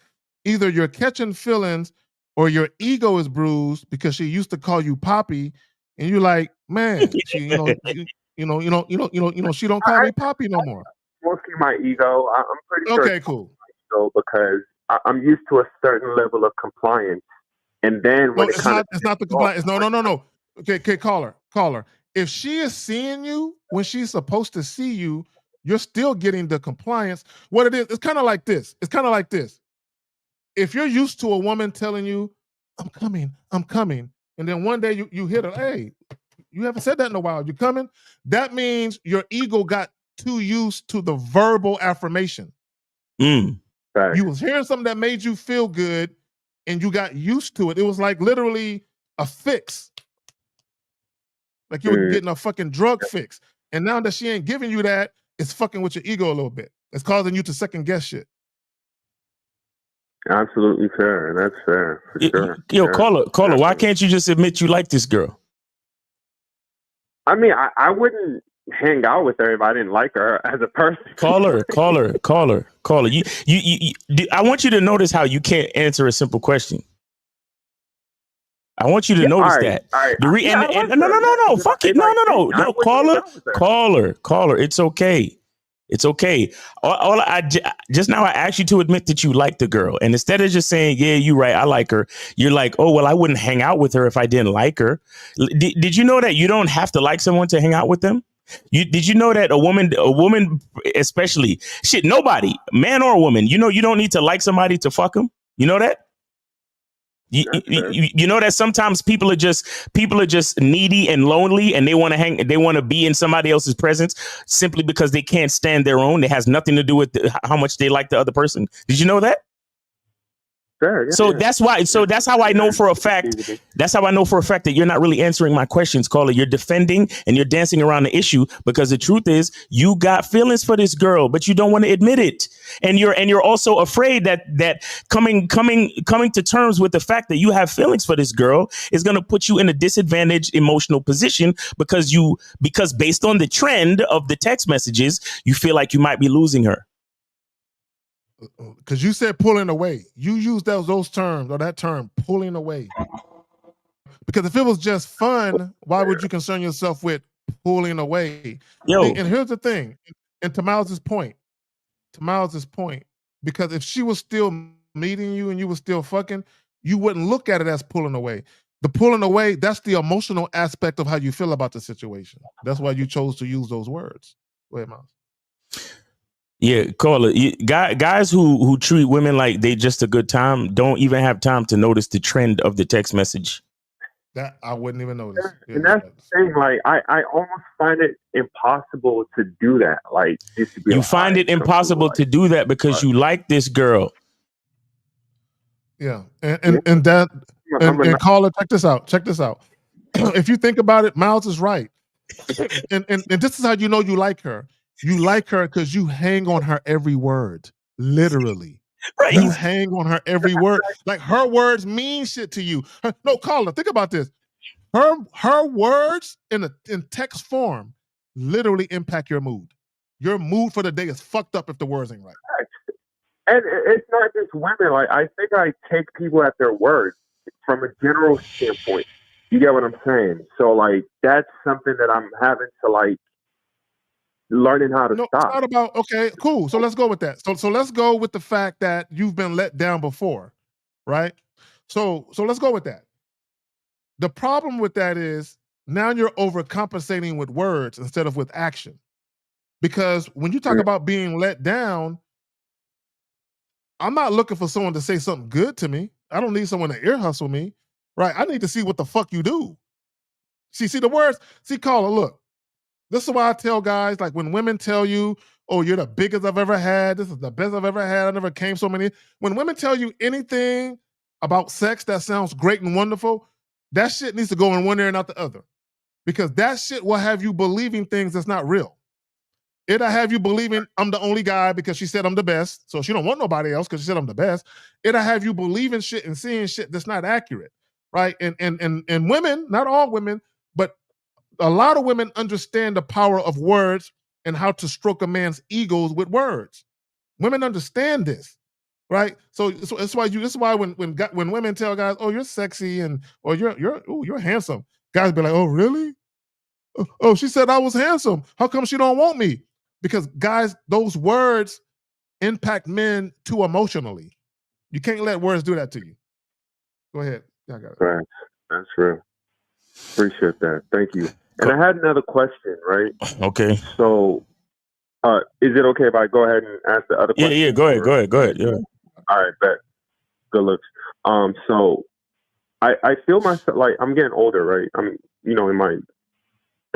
Either you're catching feelings or your ego is bruised because she used to call you Poppy, and you're like, man, she, she don't call me Poppy no more. Mostly my ego. I'm pretty sure. Okay, cool. Because I'm used to a certain level of compliance, and then when it's not the compliance. No. Okay, caller. If she is seeing you when she's supposed to see you, you're still getting the compliance. What it is, it's kind of like this. If you're used to a woman telling you, I'm coming, and then one day you hit her, hey, you haven't said that in a while, you coming? That means your ego got too used to the verbal affirmation. Right. You was hearing something that made you feel good, and you got used to it. It was like literally a fix. Like you were getting a fucking drug fix. And now that she ain't giving you that, it's fucking with your ego a little bit. It's causing you to second guess shit. Absolutely fair. And that's fair. For sure. Yo, caller, why can't you just admit you like this girl? I mean, I wouldn't hang out with her if I didn't like her as a person. Caller. You, I want you to notice how you can't answer a simple question. I want you to notice that. No. Fuck it. No. Caller. It's okay. Just now I asked you to admit that you like the girl, and instead of just saying, "Yeah, you're right, I like her," you're like, "Oh well, I wouldn't hang out with her if I didn't like her." Did you know that you don't have to like someone to hang out with them? Did you know that a woman especially, nobody, man or woman, you don't need to like somebody to fuck them. You know that? You know that sometimes people are just needy and lonely, and they want to be in somebody else's presence simply because they can't stand their own. It has nothing to do with how much they like the other person. Did you know that? Sure, yeah, So that's why. So that's how I know for a fact. That's how I know for a fact that you're not really answering my questions, caller. You're defending and you're dancing around the issue, because the truth is you got feelings for this girl, but you don't want to admit it, and you're also afraid that coming to terms with the fact that you have feelings for this girl is going to put you in a disadvantaged emotional position, because based on the trend of the text messages, you feel like you might be losing her. Because you said pulling away. You used those terms, or that term, pulling away. Because if it was just fun, why would you concern yourself with pulling away? And here's the thing, and to Miles's point, because if she was still meeting you and you were still fucking, you wouldn't look at it as pulling away. The pulling away, that's the emotional aspect of how you feel about the situation. That's why you chose to use those words. Go ahead, Miles. Yeah, caller. Guys who treat women like they just a good time don't even have time to notice the trend of the text message. That I wouldn't even notice. And that's the thing. Like, I almost find it impossible to do that. Like, just to be you find it impossible to do that because you like this girl. Yeah, and caller, check this out. If you think about it, Miles is right, and this is how you know you like her. You like her because you hang on her every word, literally. Right. You hang on her every word. Like, her words mean shit to you. No, caller, think about this. Her words in text form literally impact your mood. Your mood for the day is fucked up if the words ain't right. And it's not just women. Like, I think I take people at their word from a general standpoint. You get what I'm saying? So, like, that's something that I'm having to, like, learning how to stop. It's not about, okay, cool. So let's go with that. So let's go with the fact that you've been let down before, right? So let's go with that. The problem with that is now you're overcompensating with words instead of with action. Because when you talk about being let down, I'm not looking for someone to say something good to me. I don't need someone to ear hustle me, right? I need to see what the fuck you do. See the words? See, caller, look. This is why I tell guys, like, when women tell you, oh, you're the biggest I've ever had, this is the best I've ever had, I never came so many. When women tell you anything about sex that sounds great and wonderful, that shit needs to go in one ear and out the other. Because that shit will have you believing things that's not real. It'll have you believing I'm the only guy because she said I'm the best, so she don't want nobody else because she said I'm the best. It'll have you believing shit and seeing shit that's not accurate, right? And women, not all women, but a lot of women understand the power of words and how to stroke a man's egos with words. Women understand this, right? So that's why when women tell guys, "Oh, you're sexy," or you're handsome," guys be like, "Oh, really? Oh, she said I was handsome. How come she don't want me?" Because guys, those words impact men too emotionally. You can't let words do that to you. Go ahead. Yeah, I got it. Right. That's real. Appreciate that. Thank you. And I had another question, right? Okay. So, is it okay if I go ahead and ask the other question? Yeah, go ahead. Yeah. All right, bet. Good looks. So I feel myself, like, I'm getting older, right? I'm, in my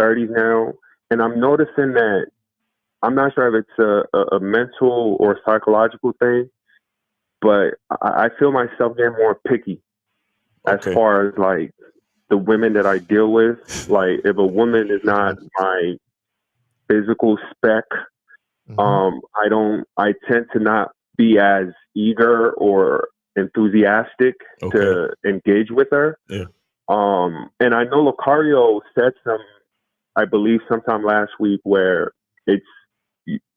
30s now, and I'm noticing that I'm not sure if it's a mental or psychological thing, but I feel myself getting more picky as far as, like, the women that I deal with. Like, if a woman is not my physical spec, I tend to not be as eager or enthusiastic to engage with her. Yeah. And I know Lucario said I believe sometime last week, where it's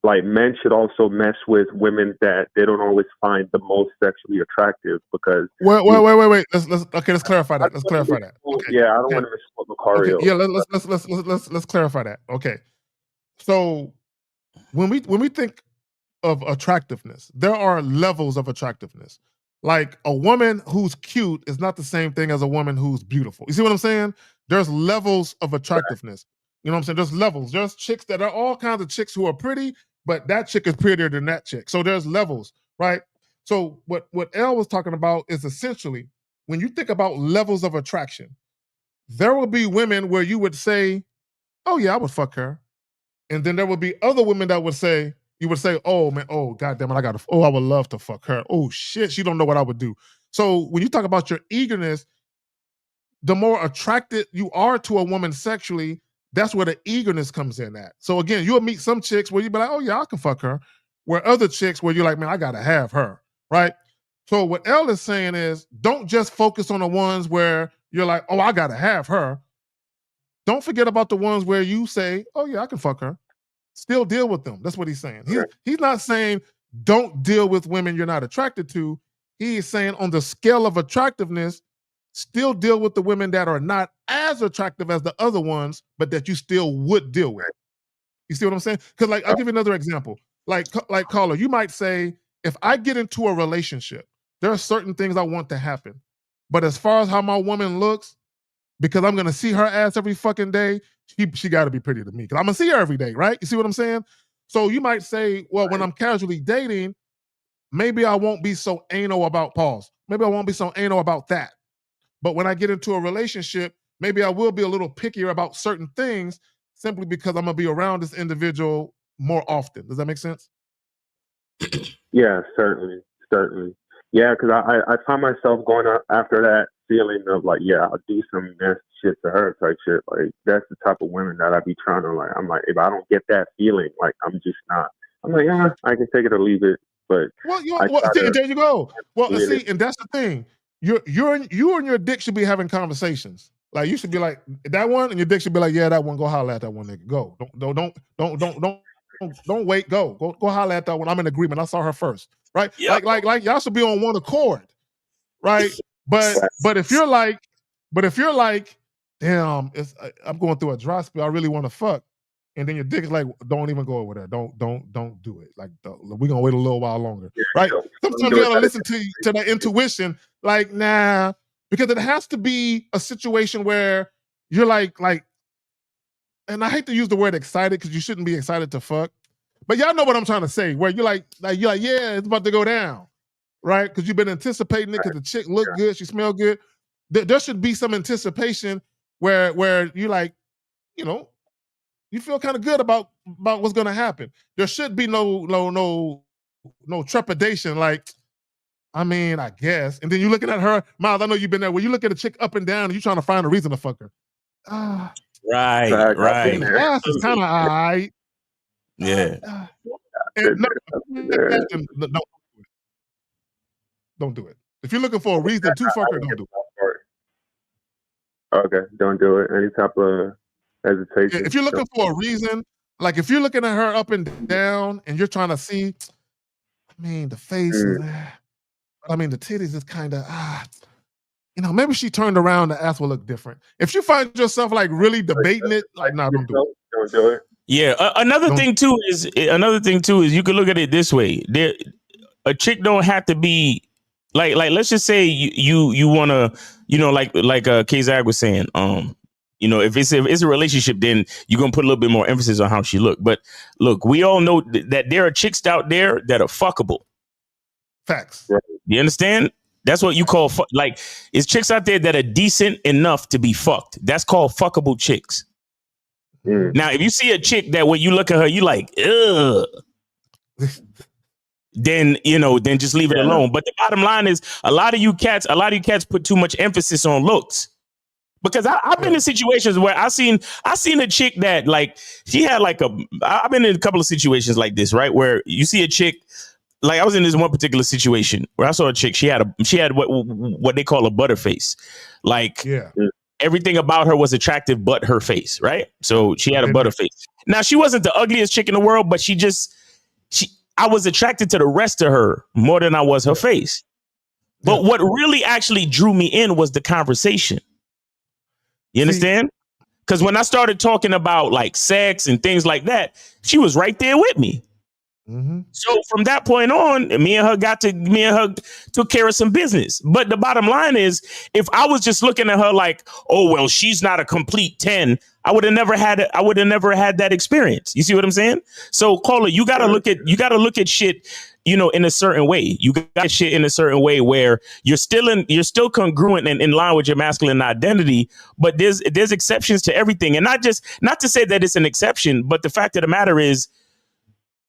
like men should also mess with women that they don't always find the most sexually attractive, because wait. Let's clarify that. Okay. Yeah, I don't want to misquote Lucario. Okay. Yeah, let's clarify that. Okay. So when we think of attractiveness, there are levels of attractiveness. Like, a woman who's cute is not the same thing as a woman who's beautiful. You see what I'm saying? There's levels of attractiveness. You know what I'm saying? There's levels. There's chicks that are all kinds of chicks who are pretty, but that chick is prettier than that chick. So there's levels, right? So what Elle was talking about is essentially when you think about levels of attraction, there will be women where you would say, oh yeah, I would fuck her. And then there would be other women that would say, you would say, oh man, oh goddamn it, I would love to fuck her. Oh shit, she don't know what I would do. So when you talk about your eagerness, the more attracted you are to a woman sexually, that's where the eagerness comes in at. So again, you'll meet some chicks where you'll be like, oh yeah, I can fuck her. Where other chicks where you're like, man, I gotta have her, right? So what Elle is saying is, don't just focus on the ones where you're like, oh, I gotta have her. Don't forget about the ones where you say, oh yeah, I can fuck her. Still deal with them. That's what he's saying. He's not saying don't deal with women you're not attracted to. He is saying on the scale of attractiveness, still deal with the women that are not as attractive as the other ones, but that you still would deal with. You see what I'm saying? Because like, I'll give you another example. Like caller, you might say, if I get into a relationship, there are certain things I want to happen. But as far as how my woman looks, because I'm gonna see her ass every fucking day, she got to be pretty to me because I'm gonna see her every day, right? You see what I'm saying? So you might say, well, when I'm casually dating, maybe I won't be so anal about pause. Maybe I won't be so anal about that. But when I get into a relationship, maybe I will be a little pickier about certain things simply because I'm gonna be around this individual more often. Does that make sense? Yeah, certainly. Yeah, because I find myself going after that feeling of like, yeah, I'll do some nasty shit to her type shit. Like, that's the type of women that I be trying to like. I'm like, if I don't get that feeling, like, I'm just not. I'm like, yeah, I can take it or leave it. But there you go. Well, see, and that's the thing. You and your dick should be having conversations. Like, you should be like that one, and your dick should be like, yeah, that one. Go holler at that one, nigga. Go. Don't wait. Go holler at that one. I'm in agreement. I saw her first, right? Yep. Like y'all should be on one accord, right? But if you're like, damn, I'm going through a dry spell. I really want to fuck, and then your dick is like, don't even go over there. Don't do it. Like, we're gonna wait a little while longer, right? Sometimes you gotta listen to that intuition. Like, nah, because it has to be a situation where you're like, and I hate to use the word excited because you shouldn't be excited to fuck, but y'all know what I'm trying to say. Where you're like, yeah, it's about to go down, right? Because you've been anticipating it because the chick looked good, she smelled good. There should be some anticipation where you like, you know, you feel kind of good about what's gonna happen. There should be no trepidation. Like, I mean, I guess. And then you're looking at her, Miles. I know you've been there. Where you look at a chick up and down, and you're trying to find a reason to fuck her. Right. The ass is kind of alright. Yeah. Don't do it. If you're looking for a reason to fuck her, don't do it. Okay, don't do it. Any type of hesitation. If you're looking for a reason, like if you're looking at her up and down, and you're trying to see, I mean, the face is, I mean, the titties is kind of, maybe she turned around, the ass will look different. If you find yourself like really debating it, like, nah, don't do it. Don't do it. Yeah. Another thing too is you can look at it this way. A chick don't have to be like let's just say you want to, like K-Zag was saying, if it's a relationship, then you're gonna put a little bit more emphasis on how she look. But look, we all know that there are chicks out there that are fuckable. Facts. Right. You understand? That's what you call it's chicks out there that are decent enough to be fucked. That's called fuckable chicks. Now, if you see a chick that when you look at her, you like, ugh, then just leave it alone. But the bottom line is, a lot of you cats put too much emphasis on looks. Because I've been in situations where I seen a chick that like she had I've been in a couple of situations like this, right? Where you see a chick. Like I was in this one particular situation where I saw a chick. She had what they call a butterface. Like everything about her was attractive, but her face, right? So she had a butterface. Now she wasn't the ugliest chick in the world, but I was attracted to the rest of her more than I was her face. But what really actually drew me in was the conversation. You understand? Because when I started talking about like sex and things like that, she was right there with me. Mm-hmm. So from that point on, me and her took care of some business. But the bottom line is, if I was just looking at her like, oh, well, she's not a complete 10, I would have never had that experience. You see what I'm saying? So Caller, you gotta look at shit, in a certain way. You got shit in a certain way where you're still congruent and in line with your masculine identity, but there's exceptions to everything. And not to say that it's an exception, but the fact of the matter is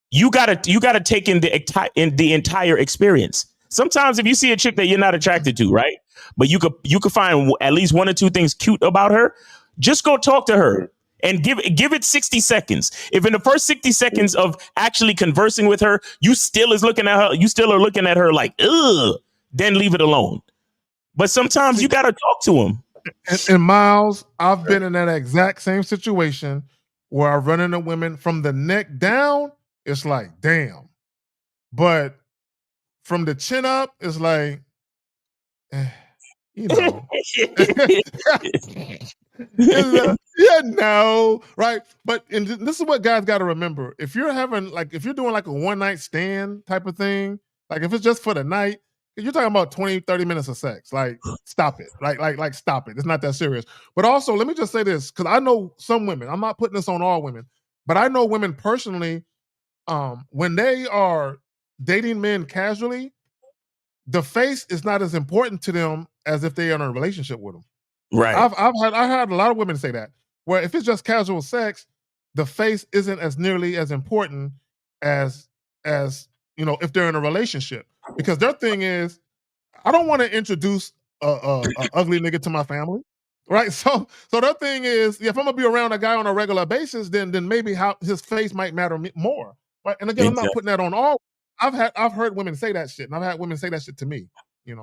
you gotta take in the entire experience. Sometimes if you see a chick that you're not attracted to, right? But you could find at least one or two things cute about her, just go talk to her and give it 60 seconds. If in the first 60 seconds of actually conversing with her, you still are looking at her like, ugh, then leave it alone. But sometimes you gotta talk to them. And Miles, I've been in that exact same situation where I run into women from the neck down, it's like, damn. But from the chin up, it's like, right? But and this is what guys got to remember. If you're doing like a one night stand type of thing, like if it's just for the night, you're talking about 20, 30 minutes of sex. Like, stop it. Like stop it. It's not that serious. But also, let me just say this, because I know some women, I'm not putting this on all women, but I know women personally, when they are dating men casually, the face is not as important to them as if they are in a relationship with them. Right. I had a lot of women say that, where if it's just casual sex, the face isn't as nearly as important as if they're in a relationship, because their thing is, I don't want to introduce a ugly nigga to my family, right? So their thing is, if I'm gonna be around a guy on a regular basis, then maybe how his face might matter more, right? And again, I'm not putting that on all. I've heard women say that shit, and I've had women say that shit to me,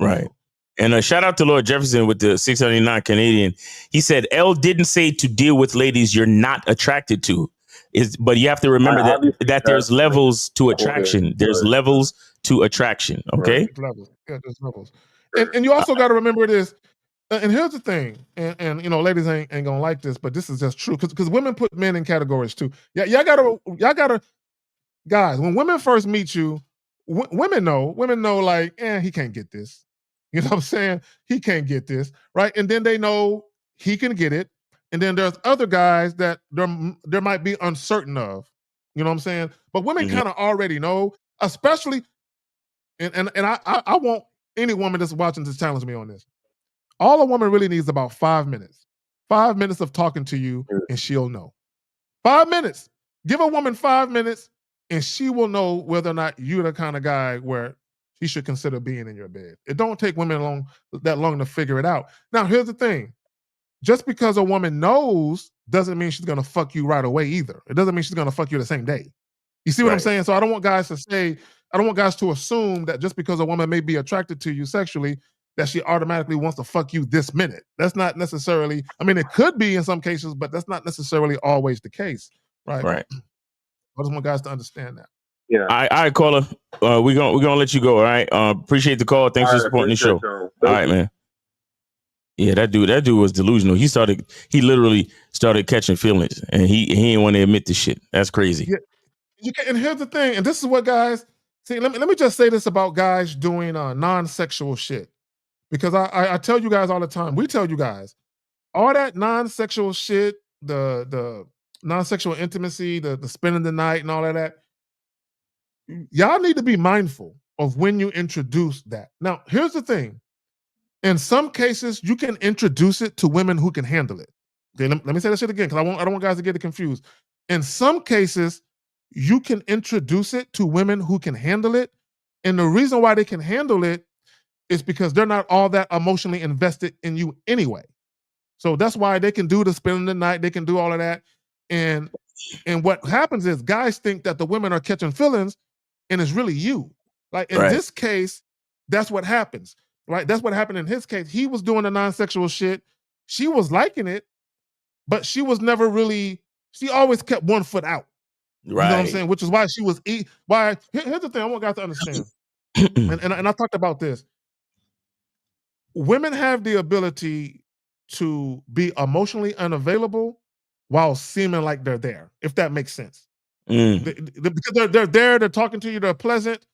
right. So. And shout out to Lord Jefferson with the 679 Canadian. He said, L didn't say to deal with ladies you're not attracted to. But you have to remember that there's levels to attraction. There's levels to attraction. Okay. Right. Levels. Yeah, there's levels. And you also got to remember this. And here's the thing. And ladies ain't gonna like this, but this is just true. Because women put men in categories too. Yeah, y'all gotta, guys, when women first meet you, women know like, he can't get this. You know what I'm saying? He can't get this, right? And then they know he can get it. And then there's other guys that there might be uncertain of. You know what I'm saying? But women kind of already know, especially, and I want any woman that's watching to challenge me on this. All a woman really needs is about 5 minutes. 5 minutes of talking to you, and she'll know. 5 minutes. Give a woman 5 minutes, and she will know whether or not you're the kind of guy where she should consider being in your bed. It don't take women that long to figure it out. Now, here's the thing. Just because a woman knows doesn't mean she's going to fuck you right away either. It doesn't mean she's going to fuck you the same day. You see what I'm saying? So I don't want guys to assume that just because a woman may be attracted to you sexually, that she automatically wants to fuck you this minute. That's not necessarily, it could be in some cases, but that's not necessarily always the case. Right. Right. I just want guys to understand that. Yeah. All right, caller. We're gonna let you go. All right. Appreciate the call. Thanks for supporting the show. All right, man. Yeah, that dude was delusional. He literally started catching feelings, and he didn't want to admit the shit. That's crazy. Yeah. And here's the thing, and this is what guys see. Let me just say this about guys doing non-sexual shit, because I tell you guys all the time. We tell you guys all that non-sexual shit, the non-sexual intimacy, the spending the night, and all of that. Y'all need to be mindful of when you introduce that. Now, here's the thing. In some cases, you can introduce it to women who can handle it. Okay, let me say that shit again, because I don't want guys to get it confused. In some cases, you can introduce it to women who can handle it. And the reason why they can handle it is because they're not all that emotionally invested in you anyway. So that's why they can do the spending the night, they can do all of that. And what happens is guys think that the women are catching feelings, and it's really you. Like in this case, that's what happens, right? That's what happened in his case. He was doing the non-sexual shit. She was liking it, but she was never really, she always kept one foot out. Right. You know what I'm saying? Which is why she was, here's the thing I want guys to understand. and I talked about this. Women have the ability to be emotionally unavailable while seeming like they're there, if that makes sense. Because they're there, they're talking to you, they're pleasant,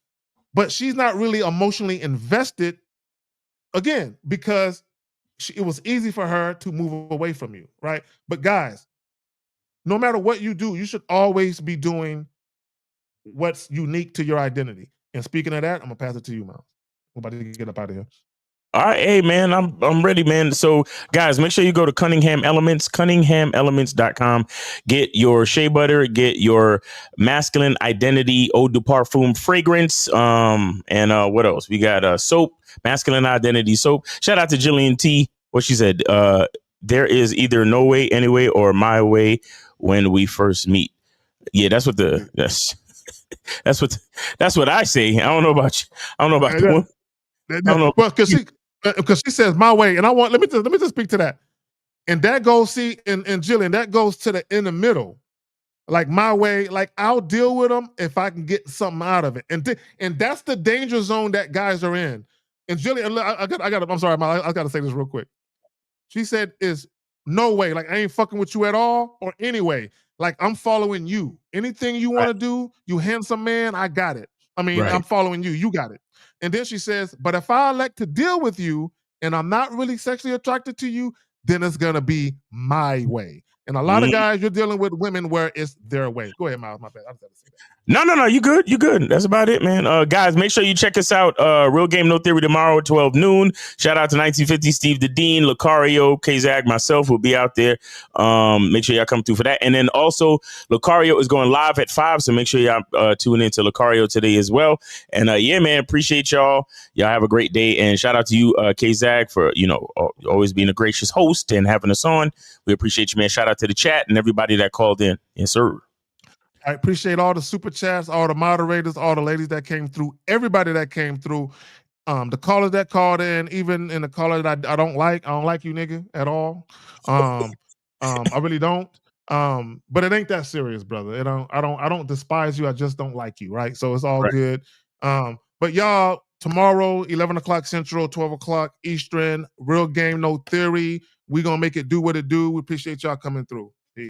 but she's not really emotionally invested, again, because it was easy for her to move away from you, right? But guys, no matter what you do, you should always be doing what's unique to your identity. And speaking of that, I'm gonna pass it to you, Miles. I'm about to get up out of here. All right, hey man, I'm ready, man. So guys, make sure you go to Cunningham Elements, CunninghamElements.com. Get your shea butter, get your masculine identity eau de parfum fragrance. And what else? We got soap, masculine identity soap. Shout out to Jillian T. What she said, there is either no way, anyway, or my way when we first meet. Yeah, that's what that's what I say. I don't know about you. I don't know about the one. I don't know. Well, because she says my way, and I want let me just speak to that. And that goes, and Jillian, that goes to the in the middle. Like my way, like I'll deal with them if I can get something out of it. And that's the danger zone that guys are in. And Jillian, I'm sorry, I gotta say this real quick. She said is no way, like I ain't fucking with you at all, or anyway. Like I'm following you. Anything you want to do, you handsome man, I got it. I mean, I'm following you. You got it. And then she says, but if I elect to deal with you and I'm not really sexually attracted to you, then it's going to be my way. And a lot of guys, you're dealing with women where it's their way. Go ahead, Miles. My bad. I was going to say that. No. You good. You good. That's about it, man. Guys, make sure you check us out. Real Game No Theory tomorrow at 12 noon. Shout out to 1950 Steve the Dean, Lucario, K-Zag, myself will be out there. Make sure y'all come through for that. And then also Lucario is going live at 5. So make sure y'all tune in to Lucario today as well. And yeah, man, appreciate y'all. Y'all have a great day. And shout out to you, K-Zag, for, always being a gracious host and having us on. We appreciate you, man. Shout out to the chat and everybody that called in. Yes, sir. I appreciate all the super chats, all the moderators, all the ladies that came through, everybody that came through, the callers that called in, even in the caller that I don't like. I don't like you, nigga, at all. I really don't. But it ain't that serious, brother. I don't despise you. I just don't like you, right? So it's all good. But y'all, tomorrow, 11 o'clock Central, 12 o'clock Eastern, Real Game No Theory. We gonna make it do what it do. We appreciate y'all coming through.